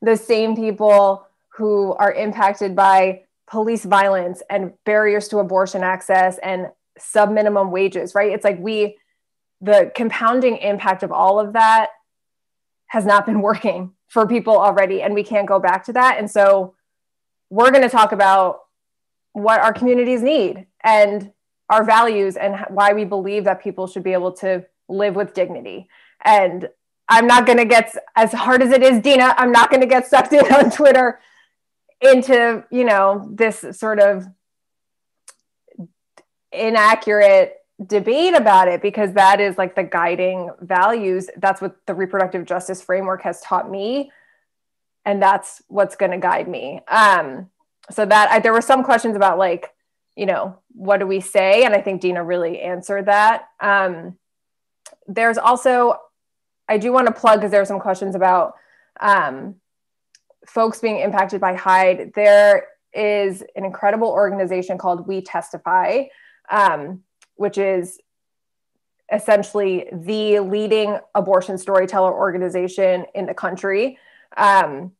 Speaker 4: the same people who are impacted by police violence and barriers to abortion access and sub-minimum wages, right? It's like the compounding impact of all of that has not been working for people already. And we can't go back to that. And so we're going to talk about what our communities need and our values and why we believe that people should be able to live with dignity. And I'm not going to get, as hard as it is, Dina, I'm not going to get sucked in on Twitter into, this sort of inaccurate debate about it, because that is like the guiding values. That's what the reproductive justice framework has taught me. And that's what's going to guide me. So that there were some questions about what do we say? And I think Dina really answered that. There's also, I do want to plug, because there are some questions about folks being impacted by Hyde. There is an incredible organization called We Testify, which is essentially the leading abortion storyteller organization in the country. And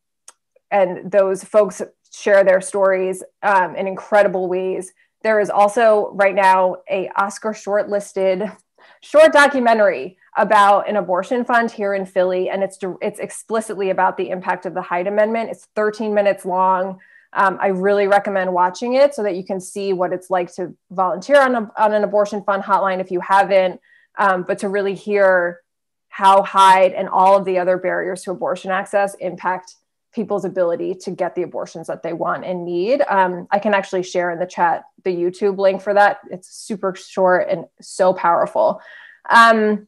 Speaker 4: those folks share their stories in incredible ways. There is also right now a Oscar shortlisted short documentary about an abortion fund here in Philly. And it's explicitly about the impact of the Hyde Amendment. It's 13 minutes long. I really recommend watching it so that you can see what it's like to volunteer on an abortion fund hotline if you haven't, but to really hear how Hyde and all of the other barriers to abortion access impact people's ability to get the abortions that they want and need. I can actually share in the chat the YouTube link for that. It's super short and so powerful. And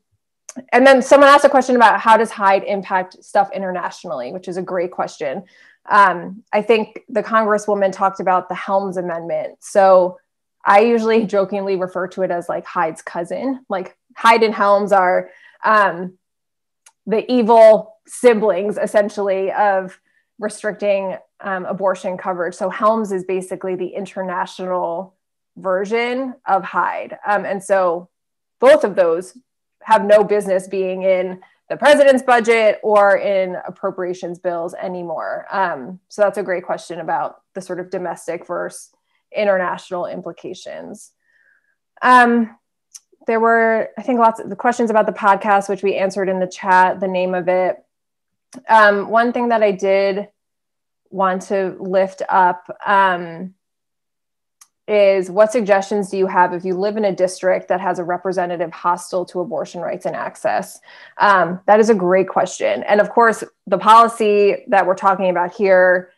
Speaker 4: then someone asked a question about how does Hyde impact stuff internationally, which is a great question. I think the Congresswoman talked about the Helms Amendment. So I usually jokingly refer to it as like Hyde's cousin. Like Hyde and Helms are the evil siblings, essentially, of restricting abortion coverage. So Helms is basically the international version of Hyde. And so both of those have no business being in the president's budget or in appropriations bills anymore. So that's a great question about the sort of domestic versus international implications. There were, I think, lots of the questions about the podcast, which we answered in the chat, the name of it. One thing that I did want to lift up is what suggestions do you have if you live in a district that has a representative hostile to abortion rights and access? That is a great question. And of course, the policy that we're talking about here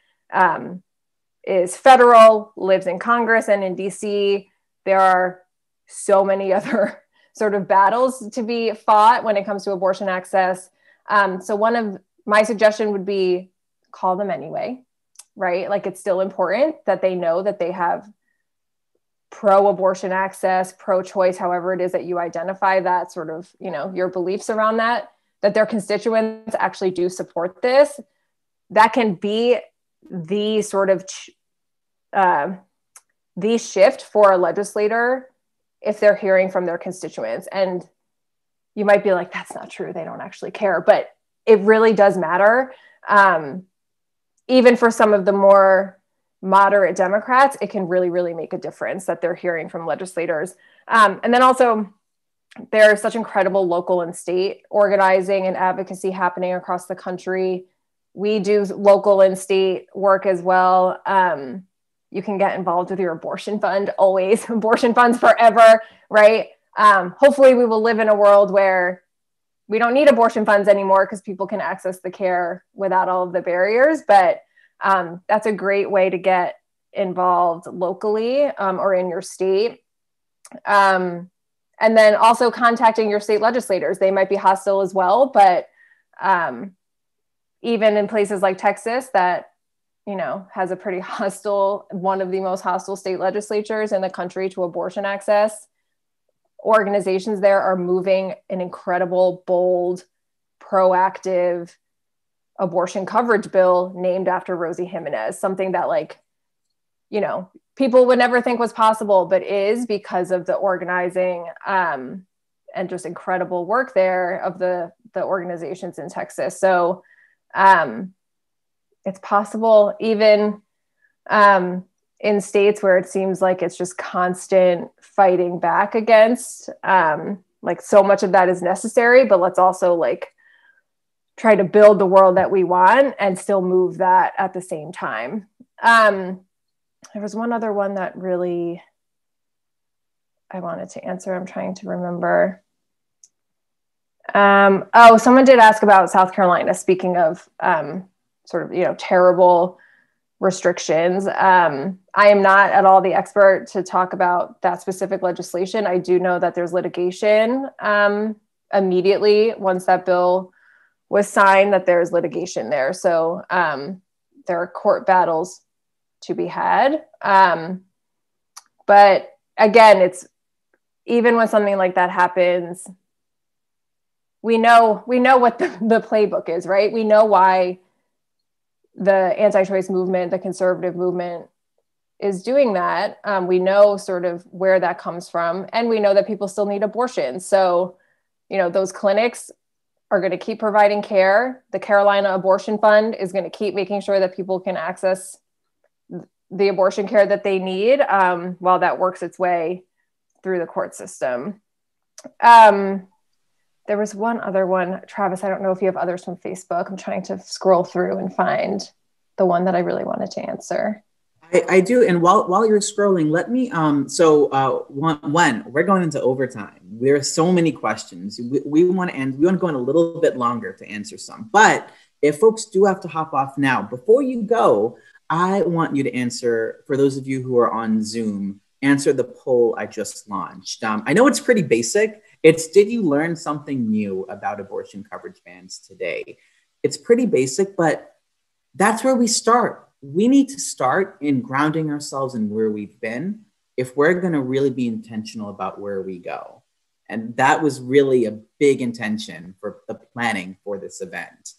Speaker 4: is federal, lives in Congress and in DC. There are so many other sort of battles to be fought when it comes to abortion access. So one of my suggestion would be call them anyway, right? Like it's still important that they know that they have pro-abortion access, pro-choice, however it is that you identify that sort of, you know, your beliefs around that their constituents actually do support this. That can be the sort of the shift for a legislator if they're hearing from their constituents. And you might be like, that's not true. They don't actually care, but it really does matter. Even for some of the more moderate Democrats, it can really, really make a difference that they're hearing from legislators. And then also there's such incredible local and state organizing and advocacy happening across the country. We do local and state work as well. You can get involved with your abortion fund, always. Abortion funds forever, right? Hopefully we will live in a world where we don't need abortion funds anymore because people can access the care without all of the barriers. But that's a great way to get involved locally or in your state. And then also contacting your state legislators. They might be hostile as well, but even in places like Texas that, you know, has a pretty hostile, one of the most hostile state legislatures in the country to abortion access, organizations there are moving an incredible, bold, proactive abortion coverage bill named after Rosie Jimenez, something that, like, you know, people would never think was possible, but is because of the organizing and just incredible work there of the organizations in Texas. So it's possible even in states where it seems like it's just constant fighting back against, like so much of that is necessary, but let's also like try to build the world that we want and still move that at the same time. There was one other one that really I wanted to answer. I'm trying to remember. Oh, someone did ask about South Carolina, speaking of sort of, you know, terrible restrictions. I am not at all the expert to talk about that specific legislation. I do know that there's litigation immediately once that bill was signed, that there's litigation there. So there are court battles to be had. But again, it's even when something like that happens, we know what the playbook is, right? We know why the anti-choice movement, the conservative movement is doing that. We know sort of where that comes from, and we know that people still need abortion. So, those clinics are going to keep providing care. The Carolina Abortion Fund is going to keep making sure that people can access the abortion care that they need while that works its way through the court system. There was one other one, Travis, I don't know if you have others from Facebook. I'm trying to scroll through and find the one that I really wanted to answer.
Speaker 1: I do. And while you're scrolling, let me, one, we're going into overtime. There are so many questions. We want to go in a little bit longer to answer some, but if folks do have to hop off now, before you go, I want you to answer, for those of you who are on Zoom, answer the poll I just launched. I know it's pretty basic. It's, did you learn something new about abortion coverage bans today? It's pretty basic, but that's where we start. We need to start in grounding ourselves in where we've been if we're going to really be intentional about where we go. And that was really a big intention for the planning for this event.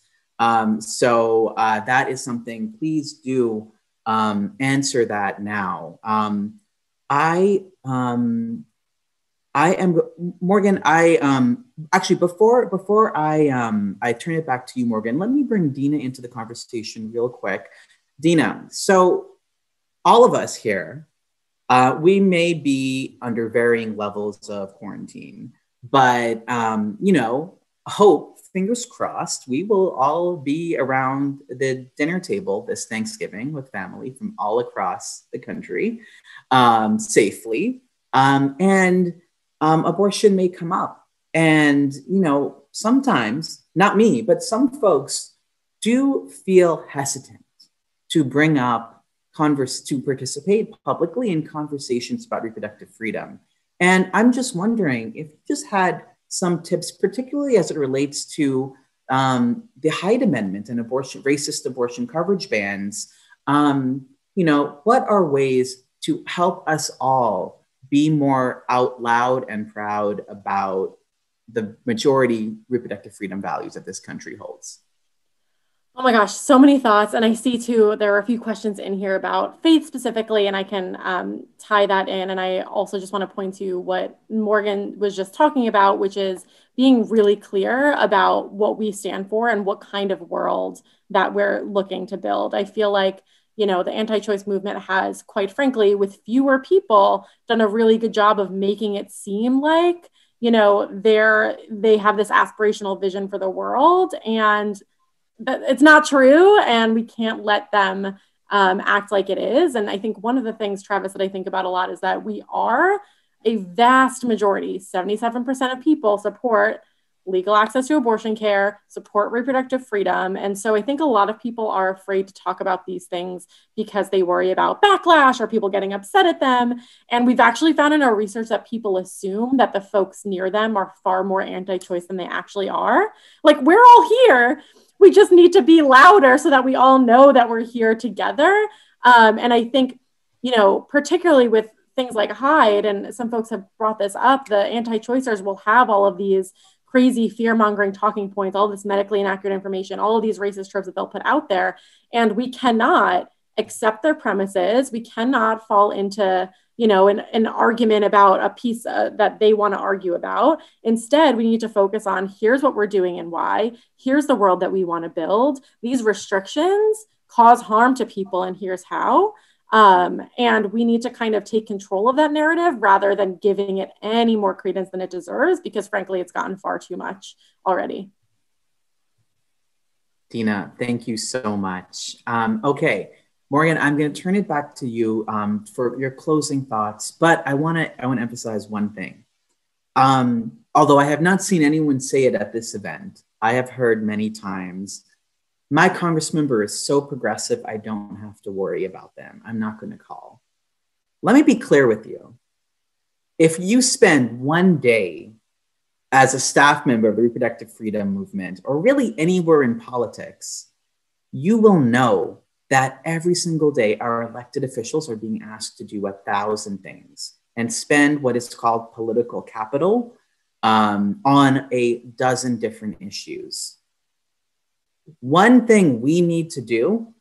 Speaker 1: So that is something, please do answer that now. I am, Morgan, actually, before I turn it back to you, Morgan, let me bring Dina into the conversation real quick. Dina, so all of us here, we may be under varying levels of quarantine, but, hope, fingers crossed, we will all be around the dinner table this Thanksgiving with family from all across the country safely. And abortion may come up. And, sometimes, not me, but some folks do feel hesitant to bring up, to participate publicly in conversations about reproductive freedom. And I'm just wondering if you just had some tips, particularly as it relates to the Hyde Amendment and racist abortion coverage bans. What are ways to help us all be more out loud and proud about the majority reproductive freedom values that this country holds?
Speaker 6: Oh my gosh, so many thoughts. And I see too, there are a few questions in here about faith specifically, and I can tie that in. And I also just want to point to what Morgan was just talking about, which is being really clear about what we stand for and what kind of world that we're looking to build. I feel like, the anti-choice movement has, quite frankly, with fewer people, done a really good job of making it seem like, they have this aspirational vision for the world, and it's not true, and we can't let them act like it is. And I think one of the things, Travis, that I think about a lot is that we are a vast majority, 77% of people support legal access to abortion care, support reproductive freedom. And so I think a lot of people are afraid to talk about these things because they worry about backlash or people getting upset at them. And we've actually found in our research that people assume that the folks near them are far more anti-choice than they actually are. Like, we're all here. We just need to be louder so that we all know that we're here together. And I think, particularly with things like Hyde, and some folks have brought this up, the anti-choicers will have all of these crazy fear-mongering talking points, all this medically inaccurate information, all of these racist tropes that they'll put out there. And we cannot accept their premises. We cannot fall into, an argument about a piece that they want to argue about. Instead, we need to focus on, here's what we're doing and why. Here's the world that we want to build. These restrictions cause harm to people, and here's how. And we need to kind of take control of that narrative rather than giving it any more credence than it deserves, because frankly, it's gotten far too much already.
Speaker 1: Dina, thank you so much. Okay, Morgan, I'm going to turn it back to you for your closing thoughts, but I want to emphasize one thing. Although I have not seen anyone say it at this event, I have heard many times, my congressmember is so progressive, I don't have to worry about them. I'm not going to call. Let me be clear with you. If you spend one day as a staff member of the reproductive freedom movement, or really anywhere in politics, you will know that every single day our elected officials are being asked to do 1,000 things and spend what is called political capital on a dozen different issues. One thing we need to do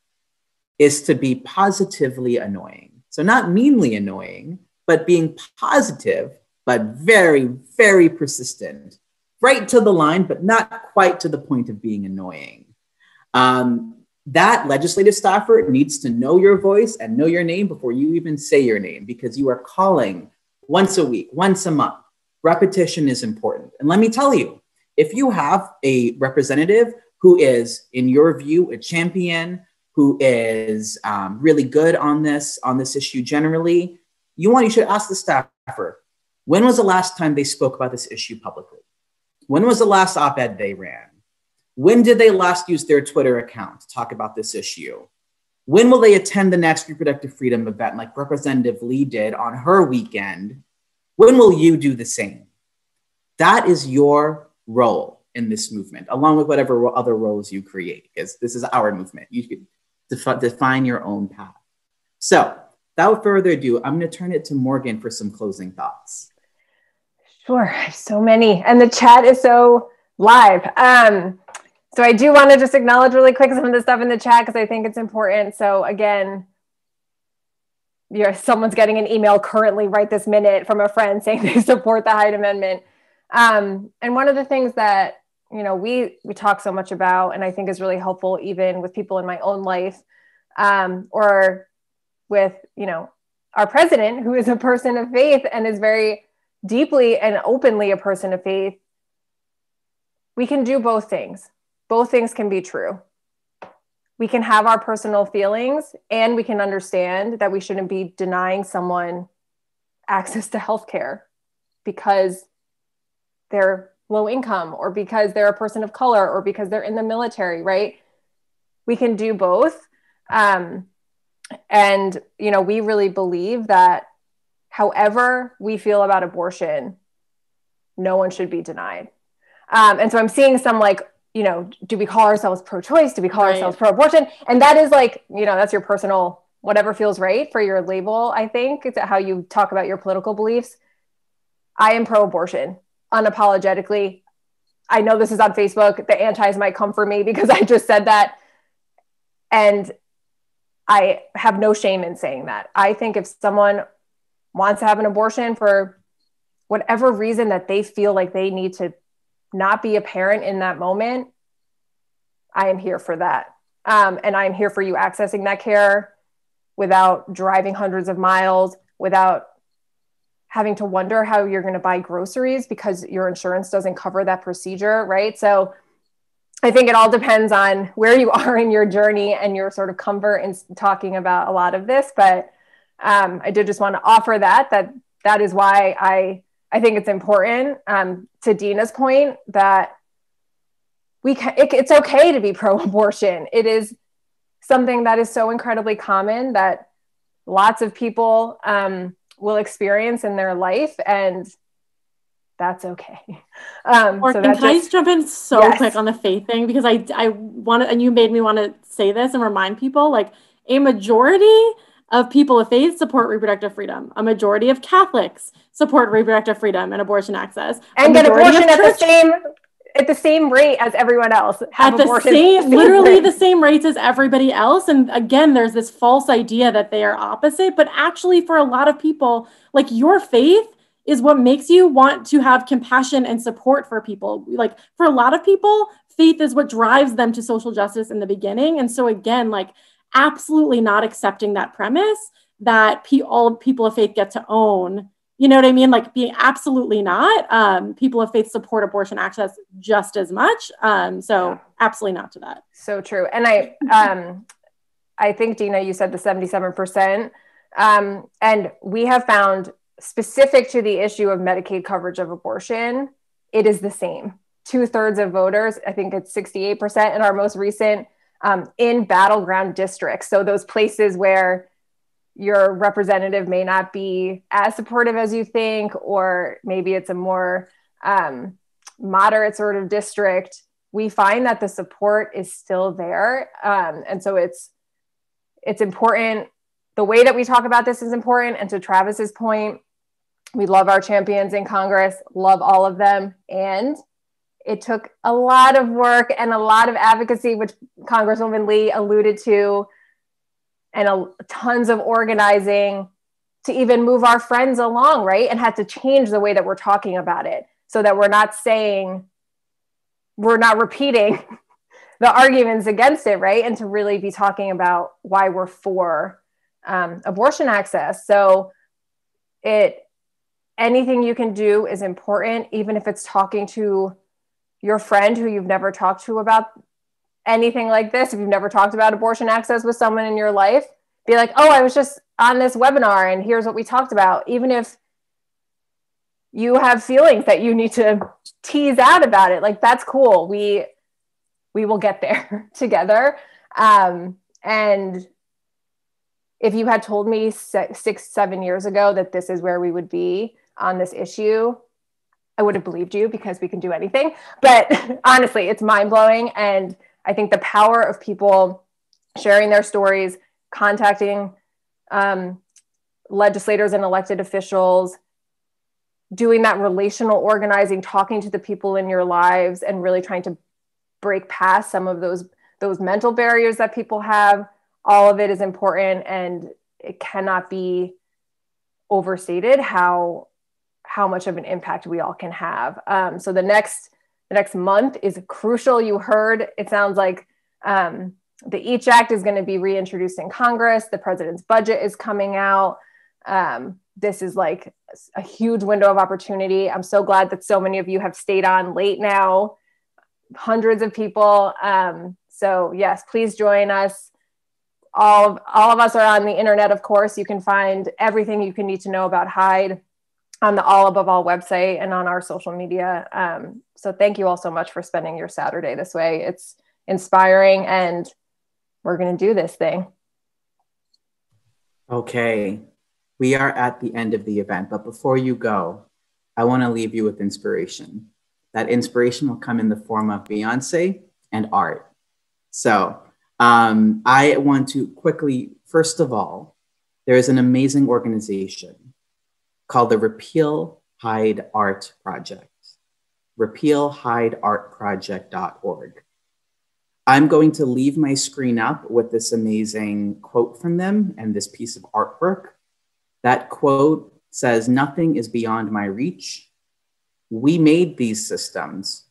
Speaker 1: is to be positively annoying. So not meanly annoying, but being positive, but very, very persistent, right to the line, but not quite to the point of being annoying. That legislative staffer needs to know your voice and know your name before you even say your name, because you are calling once a week, once a month. Repetition is important. And let me tell you, if you have a representative who is, in your view, a champion, who is really good on this issue generally, you should ask the staffer, when was the last time they spoke about this issue publicly? When was the last op-ed they ran? When did they last use their Twitter account to talk about this issue? When will they attend the next reproductive freedom event like Representative Lee did on her weekend? When will you do the same? That is your role in this movement, along with whatever other roles you create, because this is our movement. You can define your own path. So without further ado, I'm going to turn it to Morgan for some closing thoughts.
Speaker 4: Sure, I have so many, and the chat is so live. So I do want to just acknowledge really quick some of the stuff in the chat because I think it's important. So again, someone's getting an email currently right this minute from a friend saying they support the Hyde Amendment. And one of the things that we talk so much about, and I think is really helpful even with people in my own life, or with our president, who is a person of faith and is very deeply and openly a person of faith. We can do both things. Both things can be true. We can have our personal feelings, and we can understand that we shouldn't be denying someone access to healthcare because they're low income, or because they're a person of color, or because they're in the military, right? We can do both. And, we really believe that however we feel about abortion, no one should be denied. And so I'm seeing some do we call ourselves pro-choice? Do we call ourselves pro-abortion? And that is that's your personal, whatever feels right for your label, I think. It's how you talk about your political beliefs. I am pro-abortion, unapologetically. I know this is on Facebook. The antis might come for me because I just said that. And I have no shame in saying that. I think if someone wants to have an abortion for whatever reason that they feel like they need to not be a parent in that moment, I am here for that. And I'm here for you accessing that care without driving hundreds of miles, without having to wonder how you're going to buy groceries because your insurance doesn't cover that procedure, right? So I think it all depends on where you are in your journey and your sort of comfort in talking about a lot of this. But I did just want to offer that is why I think it's important, to Dina's point, that it's okay to be pro-abortion. It is something that is so incredibly common that lots of people will experience in their life, and that's okay.
Speaker 6: Can I just jump in quick on the faith thing? Because I want to, and you made me want to say this and remind people, a majority of people of faith support reproductive freedom. A majority of Catholics support reproductive freedom and abortion access.
Speaker 4: And get abortion at the same rate as everyone else.
Speaker 6: Literally the same rates as everybody else. And again, there's this false idea that they are opposite, but actually for a lot of people, your faith is what makes you want to have compassion and support for people. For a lot of people, faith is what drives them to social justice in the beginning. And so again, absolutely not accepting that premise that all people of faith get to own. You know what I mean? Being absolutely not. People of faith support abortion access just as much. Absolutely not to that.
Speaker 4: So true. And I think, Dina, you said the 77%. And we have found, specific to the issue of Medicaid coverage of abortion, it is the same. 2/3 of voters, I think it's 68% in our most recent, in battleground districts. So those places where your representative may not be as supportive as you think, or maybe it's a more moderate sort of district, we find that the support is still there. And so it's important. The way that we talk about this is important. And to Travis's point, We love our champions in Congress, love all of them. And it took a lot of work and a lot of advocacy, which Congresswoman Lee alluded to, and tons of organizing to even move our friends along, right? And had to change the way that we're talking about it so that we're not repeating the arguments against it, right? And to really be talking about why we're for abortion access. So anything you can do is important, even if it's talking to your friend who you've never talked to about anything like this. If you've never talked about abortion access with someone in your life, be like, oh, I was just on this webinar and here's what we talked about. Even if you have feelings that you need to tease out about it, like that's cool. We will get there together. And if you had told me 6-7 years ago that this is where we would be on this issue, I would have believed you because we can do anything. But honestly, it's mind-blowing. And I think the power of people sharing their stories, contacting legislators and elected officials, doing that relational organizing, talking to the people in your lives and really trying to break past some of those mental barriers that people have, all of it is important, and it cannot be overstated how much of an impact we all can have. So the next month is crucial. You heard, it sounds like the EACH Act is going to be reintroduced in Congress. The president's budget is coming out. This is like a huge window of opportunity. I'm so glad that so many of you have stayed on late now, hundreds of people. So yes, please join us. All of us are on the internet, of course. You can find everything you can need to know about Hyde on the All Above All website and on our social media. So thank you all so much for spending your Saturday this way. It's inspiring, and we're going to do this thing.
Speaker 1: Okay, we are at the end of the event, but before you go, I want to leave you with inspiration. That inspiration will come in the form of Beyonce and art. So I want to quickly, first of all, there is an amazing organization called the Repeal Hyde Art Project, repealhydeartproject.org. I'm going to leave my screen up with this amazing quote from them and this piece of artwork. That quote says, "Nothing is beyond my reach. We made these systems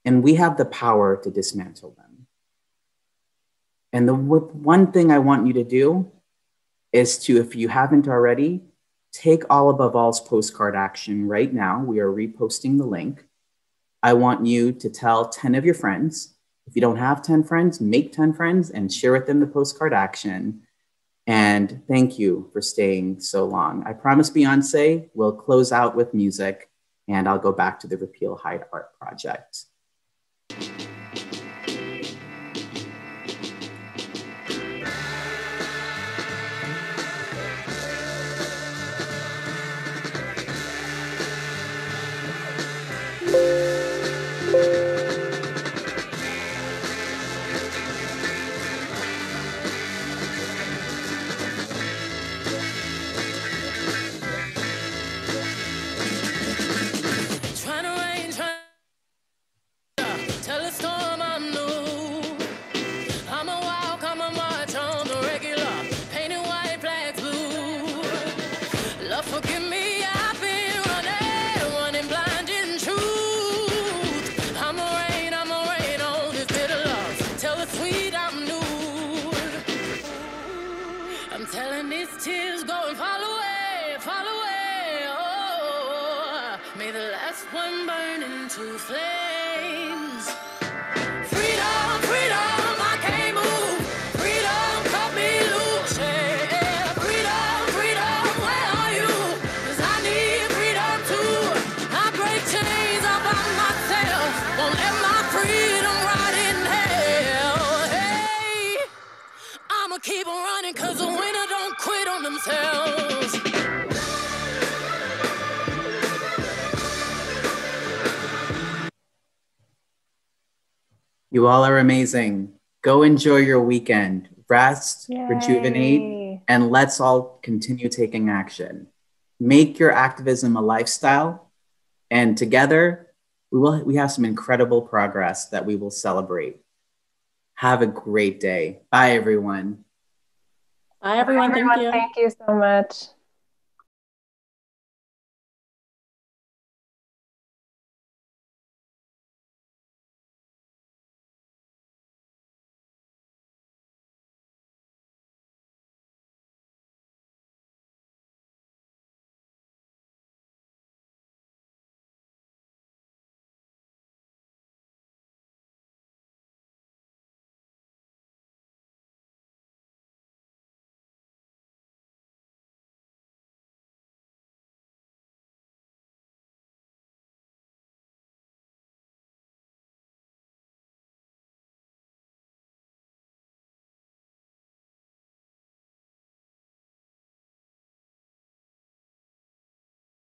Speaker 1: and we have the power to dismantle them." And the one thing I want you to do is to, if you haven't already, take All Above All's postcard action right now. We are reposting the link. I want you to tell 10 of your friends. If you don't have 10 friends, make 10 friends and share with them the postcard action. And thank you for staying so long. I promise Beyonce will close out with music, and I'll go back to the Repeal Hyde Art Project.
Speaker 2: Keep on running, cause the winner don't quit on themselves.
Speaker 1: You all are amazing. Go enjoy your weekend. Rest,
Speaker 4: Yay.
Speaker 1: rejuvenate, and let's all continue taking action. make your activism a lifestyle, and together we have some incredible progress that we will celebrate. Have a great day. Bye, everyone.
Speaker 6: Bye, everyone. Thank you.
Speaker 4: Thank you so much.